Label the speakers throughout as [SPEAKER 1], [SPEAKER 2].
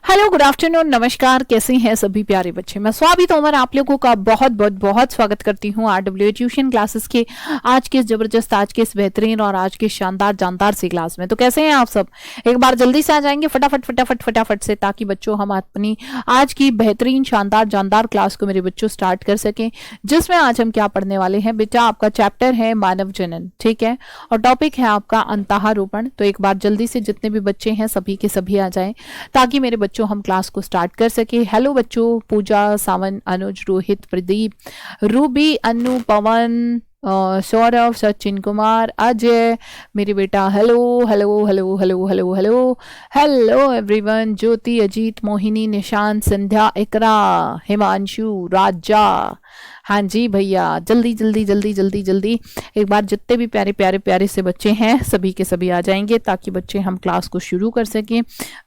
[SPEAKER 1] Hello, good afternoon, नमस्कार। कैसे हैं सभी प्यारे बच्चे। मैं स्वाति तोमर आप लोगों का बहुत बहुत बहुत स्वागत करती हूँ RW ट्यूशन क्लासेस के आज के जबरदस्त, आज के इस बेहतरीन और आज के शानदार जानदार सी क्लास में। तो कैसे हैं आप सब? एक बार जल्दी से आ जाएंगे फटाफट फटाफट फटाफट से, ताकि बच्चों हम अपनी आज की बेहतरीन शानदार जानदार क्लास को मेरे बच्चों स्टार्ट कर सकें, जिसमें आज हम क्या पढ़ने वाले हैं बेटा। आपका चैप्टर है मानव जनन, ठीक है, और टॉपिक है आपका अंतःरोपण। तो एक बार जल्दी से जितने भी बच्चे हैं सभी के सभी आ जाएं, ताकि मेरे बच्चों हम क्लास को स्टार्ट कर सके। हेलो बच्चों, पूजा, सावन, अनुज, रोहित, प्रदीप, रूबी, अनु, पवन, सौरभ, सचिन कुमार, अजय, मेरे बेटा, hello hello hello hello hello hello hello everyone, Jyoti, Ajit, Mohini, Nishant, Sandhya, Iqra, Himanshu, Raja. हाँ जी भैया, जल्दी जल्दी जल्दी जल्दी जल्दी एक बार जितने भी प्यारे प्यारे प्यारे से बच्चे हैं सभी के सभी आ जाएंगे, ताकि बच्चे हम क्लास को शुरू कर सकें।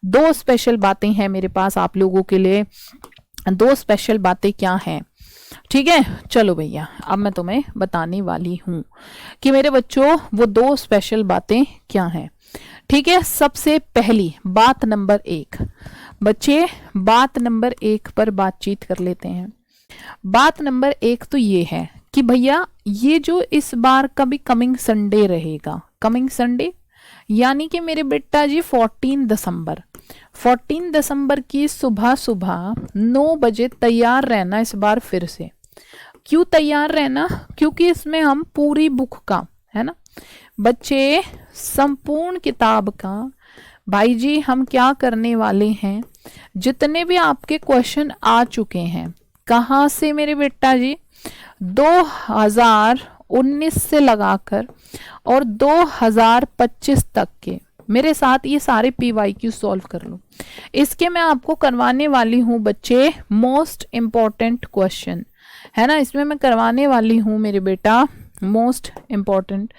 [SPEAKER 1] दो स्पेशल बातें हैं मेरे पास आप लोगों के लिए। दो स्पेशल बातें क्या हैं? ठीक है, चलो भैया, अब मैं तुम्हें बताने वाली हूं कि मेरे बच्चों वो दो स्पेशल बातें क्या हैं। ठीक है, सबसे पहली बात नंबर 1 बच्चे, बात नंबर 1 पर बातचीत कर लेते हैं। बात नंबर 1 तो ये है कि भैया ये जो इस बार का भी कमिंग संडे रहेगा, कमिंग संडे यानी कि मेरे बेटा जी 14 दिसंबर की सुबह सुबह 9 बजे तैयार रहना इस बार फिर से। क्यों तैयार रहना? क्योंकि इसमें हम पूरी बुक का, है ना बच्चे, संपूर्ण किताब का भाई जी हम क्या करने वाले हैं। जितने भी आपके क्वेश्चन आ चुके हैं, कहाँ से मेरे बेटा जी, 2019 से लगाकर और 2025 तक के मेरे साथ ये सारे PYQ सॉल्व कर लो। इसके मैं आपको करवाने वाली हूँ बच्चे मोस्ट इम्पॉर्टेंट क्वेश्चन, है ना। इसमें मैं करवाने वाली हूँ मेरे बेटा मोस्ट इम्पॉर्टेंट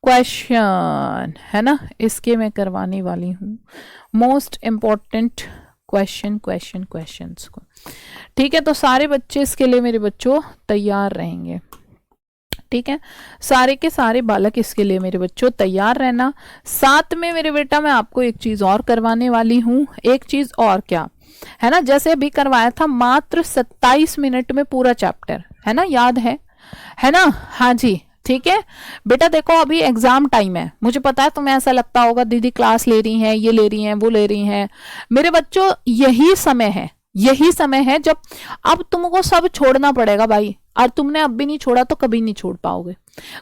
[SPEAKER 1] क्वेश्चन, है ना। इसके मैं करवाने वाली हूँ मोस्ट इम्पॉर्टेंट क्वेश्चंस को। ठीक है, तो सारे बच्चे इसके लिए मेरे बच्चों तैयार रहेंगे। ठीक है, सारे के सारे बालक इसके लिए मेरे बच्चों तैयार रहना। साथ में मेरे बेटा मैं आपको एक चीज और करवाने वाली हूँ। एक चीज और क्या है ना, जैसे अभी करवाया था मात्र 27 मिनट में पूरा चैप्टर, है ना, याद है ना। हाँ जी, ठीक है बेटा। देखो अभी एग्जाम टाइम है, मुझे पता है तुम्हें ऐसा लगता होगा दीदी क्लास ले रही हैं, ये ले रही हैं, वो ले रही हैं। मेरे बच्चों यही समय है जब अब तुमको सब छोड़ना पड़ेगा भाई। और तुमने अब भी नहीं छोड़ा तो कभी नहीं छोड़ पाओगे,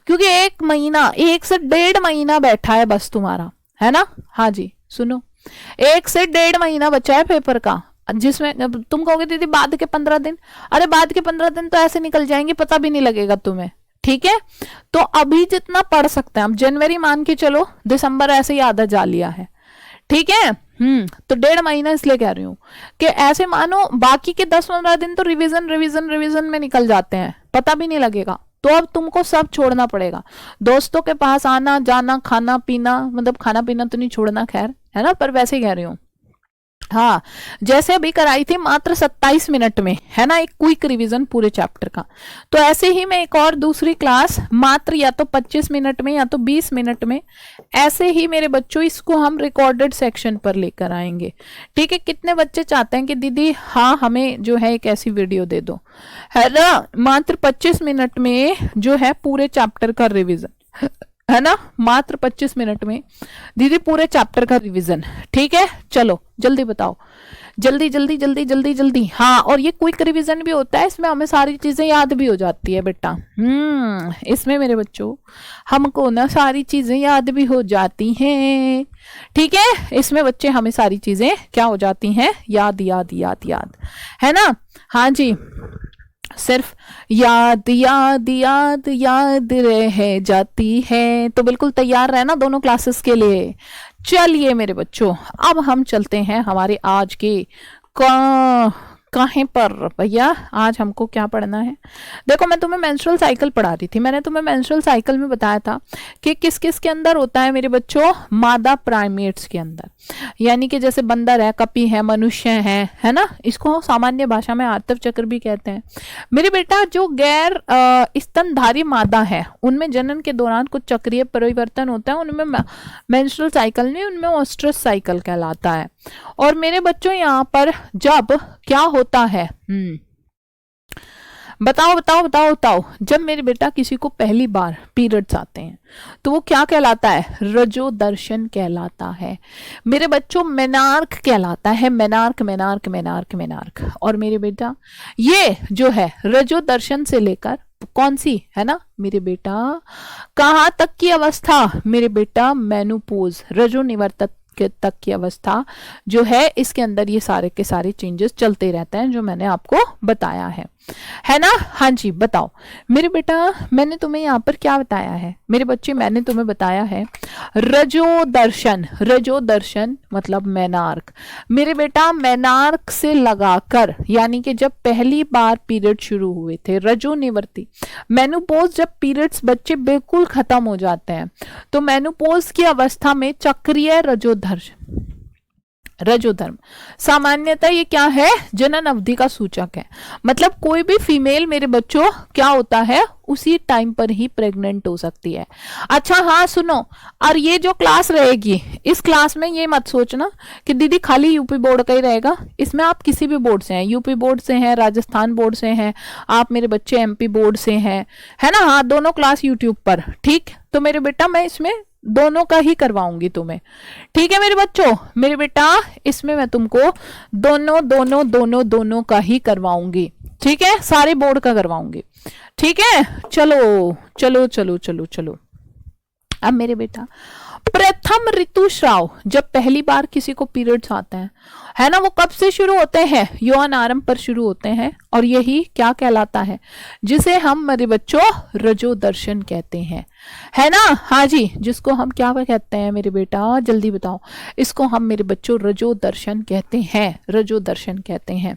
[SPEAKER 1] क्योंकि 1 से 1.5 महीना बैठा है बस तुम्हारा, है ना। हाँ जी सुनो, 1 से 1.5 महीना बचा है पेपर का, जिसमें तुम कहोगे दीदी बाद के 15 दिन, अरे बाद के 15 दिन तो ऐसे निकल जाएंगे, पता भी नहीं लगेगा तुम्हें। ठीक है, तो अभी जितना पढ़ सकते हैं हम, जनवरी मान के चलो, दिसंबर ऐसे ही आधा जा लिया है। ठीक है, तो 1.5 महीना इसलिए कह रही हूं कि ऐसे मानो बाकी के 10-15 दिन तो रिवीजन में निकल जाते हैं, पता भी नहीं लगेगा। तो अब तुमको सब छोड़ना पड़ेगा, दोस्तों के पास आना जाना, खाना पीना, मतलब खाना पीना तो नहीं छोड़ना खैर, है ना, पर वैसे ही कह रही हूँ। हाँ, जैसे अभी कराई थी मात्र 27 मिनट में, है ना, एक क्विक रिवीजन पूरे चैप्टर का। तो ऐसे ही मैं एक और दूसरी क्लास मात्र या तो 25 मिनट में या तो 20 मिनट में, ऐसे ही मेरे बच्चों इसको हम रिकॉर्डेड सेक्शन पर लेकर आएंगे। ठीक है, कितने बच्चे चाहते हैं कि दीदी हाँ हमें जो है एक ऐसी वीडियो दे दो, है ना, मात्र 25 मिनट में जो है पूरे चैप्टर का रिविजन, है ना, मात्र 25 मिनट में दीदी पूरे चैप्टर का रिवीजन। ठीक है, चलो जल्दी बताओ, जल्दी जल्दी जल्दी जल्दी जल्दी। हाँ, और ये क्विक रिवीजन भी होता है, इसमें हमें सारी चीजें याद भी हो जाती है बेटा। इसमें मेरे बच्चों हमको ना सारी चीजें याद भी हो जाती हैं। ठीक है, इसमें बच्चे हमें सारी चीजें क्या हो जाती हैं, याद याद याद याद, है ना। हाँ जी, सिर्फ याद याद याद याद रह जाती है। तो बिल्कुल तैयार रहना दोनों क्लासेस के लिए। चलिए मेरे बच्चों, अब हम चलते हैं हमारे आज के कहीं पर भैया आज हमको क्या पढ़ना है? देखो मैं तुम्हें मेंस्ट्रुअल साइकिल पढ़ा रही थी, मैंने तुम्हें मेंस्ट्रुअल साइकिल में बताया था कि किस किस के अंदर होता है मेरे बच्चों, मादा प्राइमेट्स के अंदर, यानी कि जैसे बंदर है, कपी है, मनुष्य है ना, इसको सामान्य भाषा में आर्तव चक्र भी कहते हैं। मेरे बेटा जो गैर स्तनधारी मादा है उनमें जनन के दौरान कुछ चक्रीय परिवर्तन होता है, उनमें मेंस्ट्रुअल साइकिल नहीं, उनमें ओस्ट्रस साइकिल कहलाता है। और मेरे बच्चों यहाँ पर जब क्या होता है, बताओ बताओ बताओ बताओ, जब मेरे बेटा किसी को पहली बार पीरियड्स आते हैं तो वो क्या कहलाता है? रजोदर्शन कहलाता है मेरे बच्चों, मेनार्क कहलाता है, मेनार्क मेनार्क मेनार्क मेनार्क। और मेरे बेटा ये जो है रजोदर्शन से लेकर कौन सी है ना मेरे बेटा, कहाँ तक की अवस्था मेरे बेटा, मेनोपॉज, रजो निवर्तक के तक की अवस्था जो है, इसके अंदर ये सारे के सारे चेंजेस चलते रहते हैं जो मैंने आपको बताया है ना। हाँ जी बताओ मेरे बेटा, मैंने तुम्हें यहाँ पर क्या बताया है मेरे बच्चे, मैंने तुम्हें बताया है रजोदर्शन, रजोदर्शन मतलब मेनार्क। मेरे बेटा मेनार्क से लगाकर, यानी कि जब पहली बार पीरियड शुरू हुए थे, रजो निवर्ती, मेनोपॉज जब पीरियड्स बच्चे बिल्कुल खत्म हो जाते हैं तो मेनोपॉज की अवस्था में चक्रीय रजोधर्म, सामान्यतः ये क्या है, जनन अवधि का सूचक है। मतलब कोई भी फीमेल मेरे बच्चों क्या होता है, उसी टाइम पर ही प्रेग्नेंट हो सकती है। अच्छा हाँ सुनो, और ये जो क्लास रहेगी, इस क्लास में ये मत सोचना कि दीदी खाली यूपी बोर्ड का ही रहेगा, इसमें आप किसी भी बोर्ड से हैं, यूपी बोर्ड से हैं, राजस्थान बोर्ड से हैं, आप मेरे बच्चे एमपी बोर्ड से हैं, है ना। हाँ दोनों क्लास यूट्यूब पर, ठीक। तो मेरे बेटा मैं इसमें दोनों का ही करवाऊंगी तुम्हें, ठीक है मेरे बच्चों। मेरे बेटा इसमें मैं तुमको दोनों दोनों दोनों दोनों का ही करवाऊंगी, ठीक है, सारे बोर्ड का करवाऊंगी, ठीक है। चलो चलो चलो चलो चलो, अब मेरे बेटा प्रथम ऋतुस्राव, जब पहली बार किसी को पीरियड्स आते हैं, है ना, वो कब से शुरू होते हैं, यौन आरंभ पर शुरू होते हैं, और यही क्या कहलाता है, जिसे हम मेरे बच्चों रजोदर्शन कहते हैं, है ना। हाँ जी, जिसको हम क्या कहते हैं मेरे बेटा, जल्दी बताओ, इसको हम मेरे बच्चों रजोदर्शन कहते हैं, रजोदर्शन कहते हैं।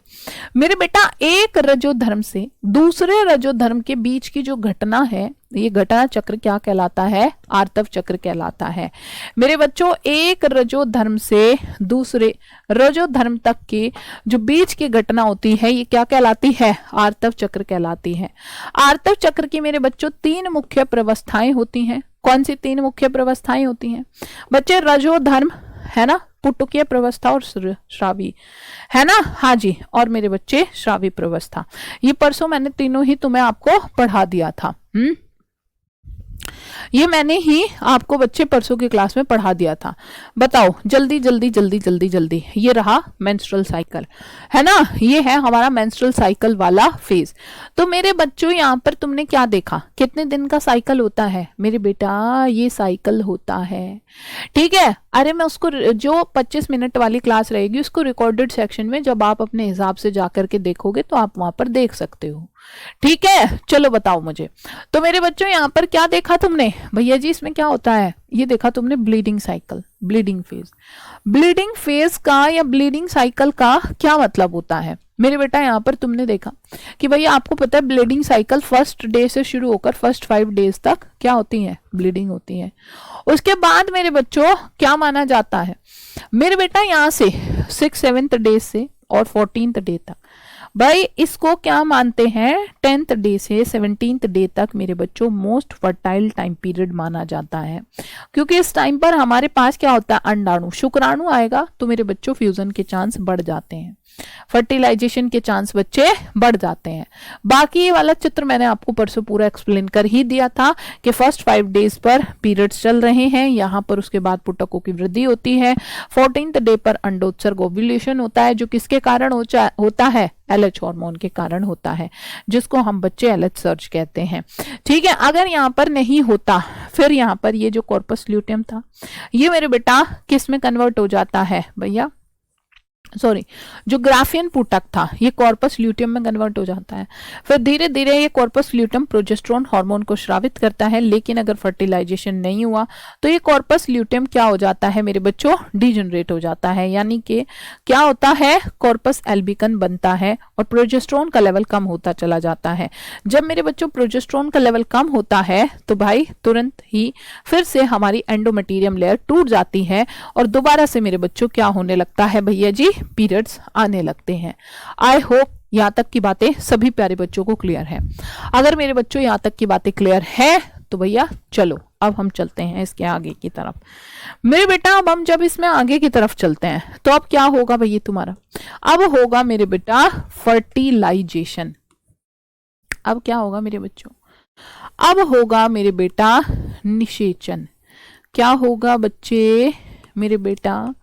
[SPEAKER 1] मेरे बेटा एक रजोधर्म से दूसरे रजोधर्म के बीच की जो घटना है, ये घटना चक्र क्या कहलाता है, आर्तव चक्र कहलाता है मेरे बच्चों। एक रजोधर्म से दूसरे रजोधर्म तक की जो बीच की घटना होती है, ये क्या कहलाती है, आर्तव चक्र कहलाती है। आर्तव चक्र की मेरे बच्चों तीन मुख्य प्रवस्थाएं होती हैं। कौन सी तीन मुख्य प्रवस्थाएं होती हैं बच्चे, रजोधर्म, है ना, पुटुकीय प्रवस्था और श्रावी, है ना। हाँ जी, और मेरे बच्चे श्रावी प्रवस्था, ये परसों मैंने तीनों ही तुम्हें आपको पढ़ा दिया था। ये मैंने ही आपको बच्चे परसों की क्लास में पढ़ा दिया था। बताओ जल्दी जल्दी जल्दी जल्दी जल्दी, ये रहा मेंस्ट्रुअल साइकिल, है ना, ये है हमारा मेंस्ट्रुअल साइकिल वाला फेज। तो मेरे बच्चों यहाँ पर तुमने क्या देखा, कितने दिन का साइकिल होता है मेरे बेटा, ये साइकिल होता है, ठीक है। अरे मैं उसको जो 25 मिनट वाली क्लास रहेगी उसको रिकॉर्डेड सेक्शन में जब आप अपने हिसाब से जाकर के देखोगे तो आप वहां पर देख सकते हो, ठीक है। चलो बताओ मुझे, तो मेरे बच्चों यहाँ पर क्या देखा तुमने भैया जी, इसमें क्या होता है, ये देखा तुमने bleeding cycle, bleeding phase. Bleeding phase का या ब्लीडिंग साइकिल का क्या मतलब होता है मेरे बेटा, यहाँ पर तुमने देखा कि भैया आपको पता है ब्लीडिंग साइकिल फर्स्ट डे से शुरू होकर फर्स्ट 5 डेज तक क्या होती है, ब्लीडिंग होती है। उसके बाद मेरे बच्चों क्या माना जाता है मेरे बेटा, यहाँ से 6-7 डे से और 14th डे तक, भाई इसको क्या मानते हैं, 10th डे से 17th डे तक मेरे बच्चों मोस्ट फर्टाइल टाइम पीरियड माना जाता है, क्योंकि इस टाइम पर हमारे पास क्या होता है, अंडाणु, शुक्राणु आएगा तो मेरे बच्चों फ्यूजन के चांस बढ़ जाते हैं, फर्टिलाइजेशन के चांस बच्चे बढ़ जाते हैं। बाकी ये वाला चित्र मैंने आपको परसों पूरा एक्सप्लेन कर ही दिया था कि फर्स्ट 5 डेज पर पीरियड्स चल रहे हैं, यहाँ पर उसके बाद पुटकों की वृद्धि होती है, 14th डे पर अंडोत्सर्ग ओव्यूलेशन होता है, जो किसके कारण होता है, LH हार्मोन के कारण होता है, जिसको हम बच्चे LH सर्ज कहते हैं, ठीक है। अगर यहाँ पर नहीं होता, फिर यहाँ पर ये जो कॉर्पस ल्यूटियम था ये मेरे बेटा किस में कन्वर्ट हो जाता है भैया, सॉरी, जो ग्राफियन पुटक था ये कॉर्पस ल्यूटियम में कन्वर्ट हो जाता है। फिर धीरे धीरे ये कॉर्पस ल्यूटियम प्रोजेस्टेरोन हार्मोन को स्रावित करता है, लेकिन अगर फर्टिलाइजेशन नहीं हुआ तो ये कॉर्पस ल्यूटियम क्या हो जाता है मेरे बच्चों, डिजेनरेट हो जाता है, यानी कि क्या होता है, कॉर्पस एल्बिकन बनता है और प्रोजेस्टेरोन का लेवल कम होता चला जाता है। जब मेरे बच्चों प्रोजेस्टेरोन का लेवल कम होता है तो भाई तुरंत ही फिर से हमारी एंडोमेटीरियम लेयर टूट जाती है और दोबारा से मेरे बच्चों क्या होने लगता है भैया जी, पीरियड्स आने लगते हैं। आई होप यहां तक की बातें सभी प्यारे बच्चों को क्लियर है। अगर मेरे बच्चों यहां तक की बातें क्लियर है तो भैया चलो अब हम चलते हैं इसके आगे की तरफ। मेरे बेटा अब हम जब इसमें आगे की तरफ चलते हैं तो अब क्या होगा भैया तुम्हारा, अब होगा मेरे बेटा फर्टिलाइजेशन। अब क्या होगा मेरे बच्चों, अब होगा मेरे बेटा निषेचन। क्या होगा बच्चे मेरे बेटा,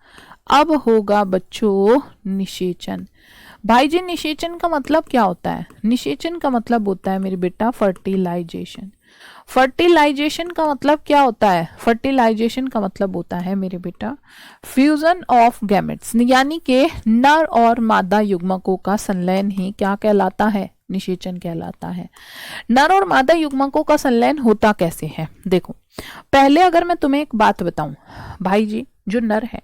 [SPEAKER 1] अब होगा बच्चों निषेचन। भाई जी निषेचन का मतलब क्या होता है, निषेचन का मतलब होता है मेरे बेटा फर्टिलाइजेशन। फर्टिलाइजेशन का मतलब क्या होता है, फर्टिलाइजेशन का मतलब होता है मेरे बेटा फ्यूजन ऑफ गैमेट्स, यानी कि नर और मादा युग्मकों का संलयन ही क्या कहलाता है, निषेचन कहलाता है। नर और मादा युग्मकों का संलयन होता कैसे है, देखो पहले अगर मैं तुम्हें एक बात बताऊं, भाई जी जो नर है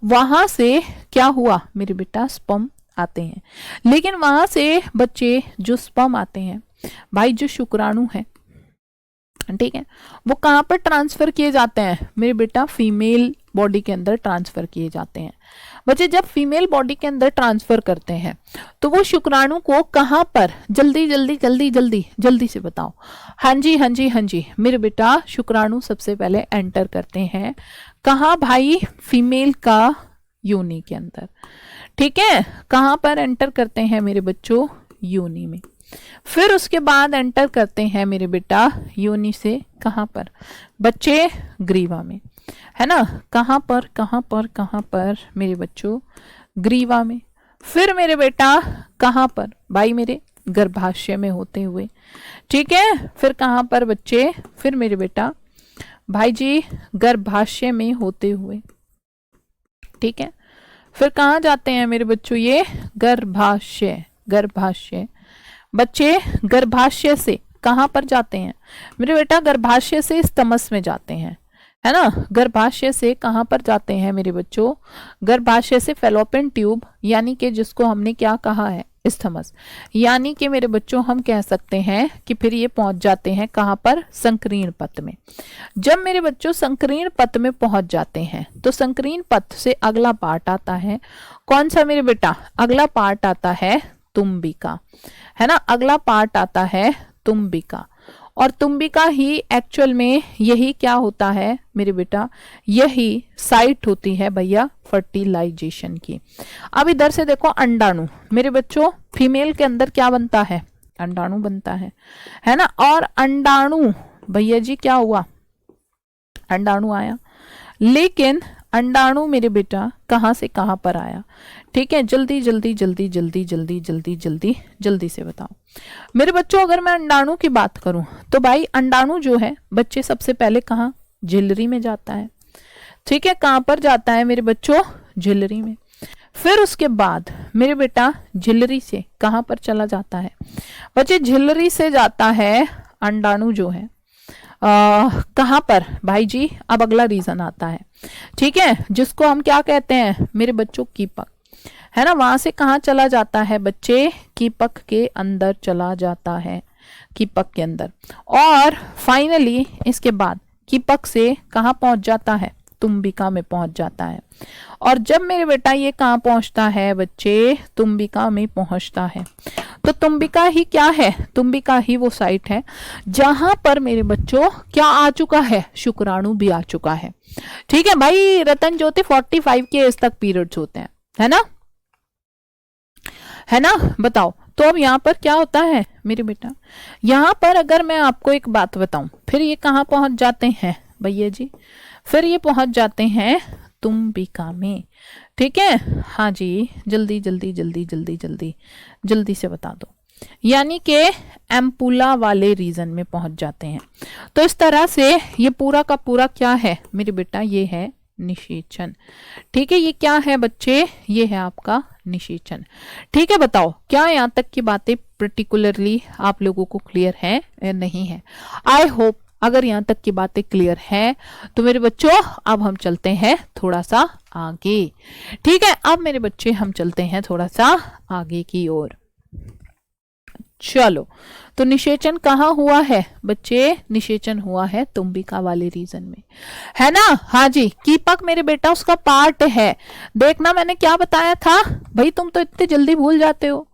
[SPEAKER 1] वहां से क्या हुआ मेरे बेटा, स्पर्म आते हैं, लेकिन वहां से बच्चे जो स्पर्म आते हैं भाई, जो शुक्राणु है ठीक है, वो कहां पर ट्रांसफर किए जाते हैं मेरे बेटा, फीमेल बॉडी के अंदर ट्रांसफर किए जाते हैं। बच्चे जब फीमेल बॉडी के अंदर ट्रांसफर करते हैं तो वो शुक्राणु को कहां पर, जल्दी जल्दी जल्दी जल्दी जल्दी से बताओ, हाँ जी हाँ जी हाँ जी मेरे बेटा, शुक्राणु सबसे पहले एंटर करते हैं कहां भाई, फीमेल का योनि के अंदर, ठीक है, कहां पर एंटर करते हैं मेरे बच्चों, योनि में। फिर उसके बाद एंटर करते हैं मेरे बेटा योनि से कहां पर बच्चे, ग्रीवा में, है ना, कहां पर कहां पर कहां पर मेरे बच्चों, ग्रीवा में। फिर मेरे बेटा कहां पर भाई, मेरे गर्भाशय में होते हुए, ठीक है, फिर कहां पर बच्चे, फिर मेरे बेटा भाई जी गर्भाशय में होते हुए, ठीक है, फिर कहां जाते हैं मेरे बच्चों, ये गर्भाशय, गर्भाशय बच्चे, गर्भाशय से कहां पर जाते हैं मेरे बेटा, गर्भाशय से स्तमस में जाते हैं, है ना, गर्भाशय से कहां पर जाते हैं मेरे बच्चों, गर्भाशय से फेलोपियन ट्यूब, यानी कि जिसको हमने क्या कहा है, स्थमस, यानी कि मेरे बच्चों हम कह सकते हैं कि फिर ये पहुंच जाते हैं कहां पर, संकीर्ण पथ में। जब मेरे बच्चों संकीर्ण पथ में पहुंच जाते हैं तो संकीर्ण पथ से अगला पार्ट आता है, कौन सा मेरे बेटा, अगला पार्ट आता है तुम्बिका, है ना, अगला पार्ट आता है तुम्बिका, और तुम्बिका ही एक्चुअल में यही क्या होता है मेरे बेटा, यही साइट होती है भैया फर्टिलाइजेशन की। अब इधर से देखो अंडाणु, मेरे बच्चों फीमेल के अंदर क्या बनता है, अंडाणु बनता है ना, और अंडाणु भैया जी क्या हुआ, अंडाणु आया, लेकिन अंडाणु मेरे बेटा कहां से कहां पर आया, ठीक है, जल्दी जल्दी जल्दी जल्दी जल्दी जल्दी जल्दी जल्दी से बताओ मेरे बच्चों। अगर मैं अंडाणु की बात करूं तो भाई अंडाणु जो है बच्चे सबसे पहले कहां, झिल्ली में जाता है, ठीक है, कहां पर जाता है मेरे बच्चों, झिल्ली में। फिर उसके बाद मेरे बेटा झिल्ली से कहां पर चला जाता है बच्चे, झिल्ली से जाता है अंडाणु जो है कहां पर भाई जी, अब अगला रीजन आता है, ठीक है, जिसको हम क्या कहते हैं मेरे बच्चों, कीपक, है ना, वहां से कहां चला जाता है बच्चे, कीपक के अंदर चला जाता है, कीपक के अंदर, और फाइनली इसके बाद कीपक से कहां पहुंच जाता है, तुम्बिका में पहुंच जाता है। और जब मेरे बेटा ये कहां पहुंचता है बच्चे, तुम्बिका में पहुंचता है, तो तुम्बिका ही क्या है, तुम्बिका ही वो साइट है जहां पर मेरे बच्चों क्या आ चुका है, शुक्राणु भी आ चुका है, ठीक है भाई। रतन ज्योति 45 के एज तक पीरियड्स होते हैं, है ना, है ना, बताओ। तो अब यहाँ पर क्या होता है मेरे बेटा, यहाँ पर अगर मैं आपको एक बात बताऊं, फिर ये कहाँ पहुंच जाते हैं भैया जी, फिर ये पहुंच जाते हैं तुम्बिका में, ठीक है, हाँ जी, जल्दी जल्दी जल्दी जल्दी जल्दी जल्दी से बता दो, यानी कि एम्पुला वाले रीजन में पहुंच जाते हैं। तो इस तरह से ये पूरा का पूरा क्या है मेरे बेटा, ये है निषेचन। ठीक है, ये क्या है बच्चे, ये है आपका निषेचन। ठीक है, बताओ क्या यहाँ तक की बातें पर्टिकुलरली आप लोगों को क्लियर है या नहीं है। आई होप अगर यहाँ तक की बातें क्लियर हैं तो मेरे बच्चों अब हम चलते हैं थोड़ा सा आगे। ठीक है, अब मेरे बच्चे हम चलते हैं थोड़ा सा आगे की ओर। चलो, तो निषेचन कहाँ हुआ है बच्चे, निषेचन हुआ है तुम्बिका वाले रीजन में, है ना। हाँ जी, कीपक मेरे बेटा उसका पार्ट है। देखना मैंने क्या बताया था भाई, तुम तो इतने जल्दी भूल जाते हो।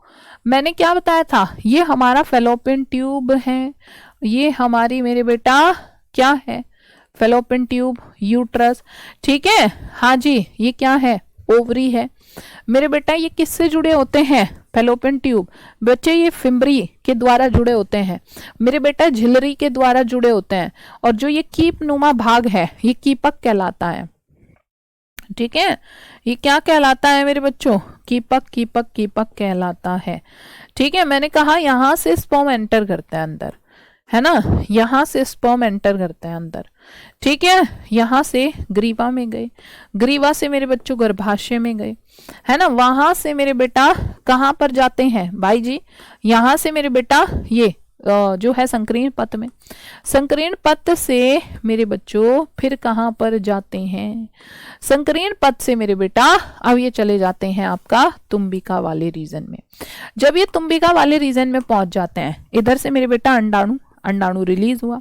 [SPEAKER 1] मैंने क्या बताया था, ये हमारा फेलोपियन ट्यूब है, ये हमारी मेरे बेटा क्या है, फेलोपियन ट्यूब, यूट्रस। ठीक है, हाँ जी, ये क्या है, ओवरी है मेरे बेटा। ये किससे जुड़े होते हैं, फेलोपियन ट्यूब बच्चे, ये फिम्बरी के द्वारा जुड़े होते हैं मेरे बेटा, झिल्ली के द्वारा जुड़े होते हैं। और जो ये कीप नुमा भाग है ये कीपक कहलाता है। ठीक है, ये क्या कहलाता है मेरे बच्चों, कीपक कीपक कीपक कहलाता है। ठीक है, मैंने कहा यहां से स्पर्म एंटर करता है अंदर, है ना, यहां से स्पर्म एंटर करता है अंदर। ठीक है, यहां से ग्रीवा में गए, ग्रीवा से मेरे बच्चों गर्भाशय में गए, है ना, वहां से मेरे बेटा कहां पर जाते हैं भाई जी, यहां से मेरे बेटा ये जो है संकीर्ण पथ में, संकीर्ण पथ से मेरे बच्चों फिर कहां पर जाते हैं, संकीर्ण पथ से मेरे बेटा अब ये चले जाते हैं आपका तुम्बिका वाले रीजन में। जब ये तुम्बिका वाले रीजन में पहुंच जाते हैं, इधर से मेरे बेटा अंडाणु रिलीज हुआ,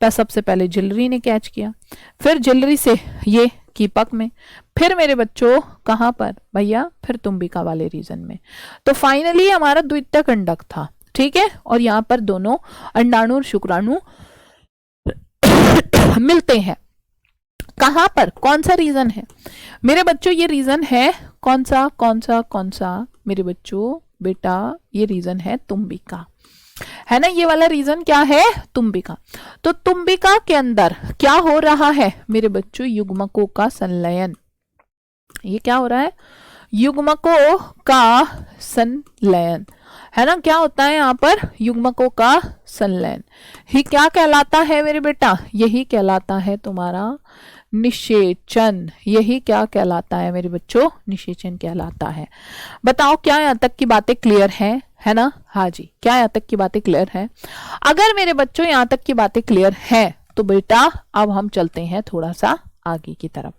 [SPEAKER 1] सबसे पहले झिल्ली ने कैच किया, फिर झिल्ली से ये कीपक में, फिर मेरे बच्चों कहां पर भैया, फिर तुम्बिका वाले रीजन में। तो फाइनली हमारा द्वितीयक अंडक था। ठीक है, और यहाँ पर दोनों अंडाणु और शुक्राणु मिलते हैं। कहां पर, कौन सा रीजन है मेरे बच्चों, ये रीजन है कौन सा कौन सा कौन सा मेरे बच्चों, बेटा ये रीजन है तुम्बिका, है ना, ये वाला रीजन क्या है, तुम्बिका। तो तुम्बिका के अंदर क्या हो रहा है मेरे बच्चों, युग्मकों का संलयन। ये क्या हो रहा है, युग्मकों का संलयन, है ना, क्या होता है यहाँ पर, युग्मकों का संलयन ही क्या कहलाता है मेरे बेटा, यही कहलाता है तुम्हारा निषेचन। यही क्या कहलाता है मेरे बच्चों, निषेचन कहलाता है। बताओ क्या यहाँ तक की बातें क्लियर है ना। हाँ जी, क्या यहाँ तक की बातें क्लियर है। अगर मेरे बच्चों यहाँ तक की बातें क्लियर है तो बेटा अब हम चलते हैं थोड़ा सा आगे की तरफ।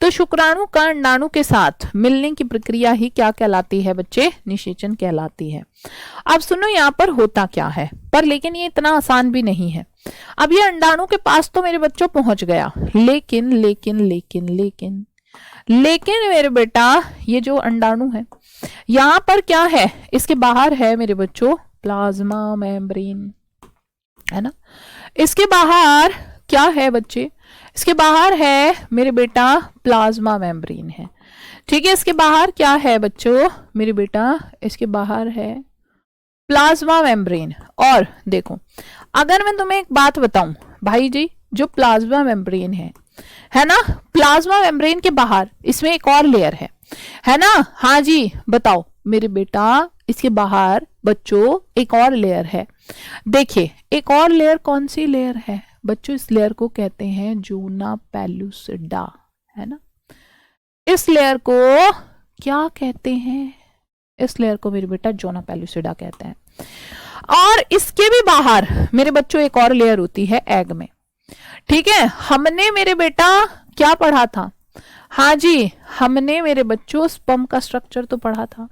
[SPEAKER 1] तो शुक्राणु का अंडाणु के साथ मिलने की प्रक्रिया ही क्या कहलाती है बच्चे, निषेचन कहलाती है। अब सुनो यहाँ पर होता क्या है, पर लेकिन ये इतना आसान भी नहीं है। अब ये अंडाणु के पास तो मेरे बच्चों पहुंच गया, लेकिन लेकिन लेकिन लेकिन लेकिन मेरे बेटा ये जो अंडाणु है यहाँ पर क्या है, इसके बाहर है मेरे बच्चों प्लाज्मा मेम्ब्रेन, है ना। इसके बाहर क्या है बच्चे, इसके बाहर है मेरे बेटा प्लाज्मा मेम्ब्रेन है। ठीक है, इसके बाहर क्या है बच्चों मेरे बेटा, इसके बाहर है प्लाज्मा मेम्ब्रेन। और देखो अगर मैं तुम्हें एक बात बताऊं भाई जी, जो प्लाज्मा मेम्ब्रेन है ना, प्लाज्मा मेम्ब्रेन के बाहर इसमें एक और लेयर है ना। हाँ जी, बताओ मेरे बेटा, इसके बाहर बच्चों एक और लेयर है। देखिए एक और लेयर कौन सी लेयर है बच्चों, इस लेयर को कहते हैं जूना पेलुसिडा, है ना। इस लेयर को क्या कहते हैं, इस लेयर को मेरे बेटा जोना पेलुसिडा कहते हैं। और इसके भी बाहर मेरे बच्चों एक और लेयर होती है एग में। ठीक है, हमने मेरे बेटा क्या पढ़ा था, हाँ जी हमने मेरे बच्चों स्पर्म का स्ट्रक्चर तो पढ़ा था,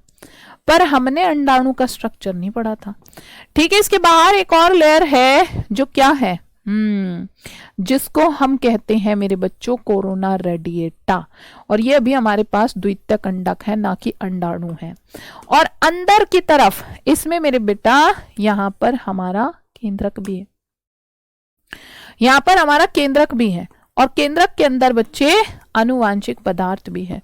[SPEAKER 1] पर हमने अंडाणु का स्ट्रक्चर नहीं पढ़ा था। ठीक है, इसके बाहर एक और लेयर है जो क्या है, जिसको हम कहते हैं मेरे बच्चों कोरोना रेडिएटा। और ये अभी हमारे पास द्वितीयक अंडक है, ना कि अंडाणु है। और अंदर की तरफ इसमें मेरे बेटा यहां पर हमारा केंद्रक भी है, यहां पर हमारा केंद्रक भी है। और केंद्रक के अंदर बच्चे आनुवांशिक पदार्थ भी है।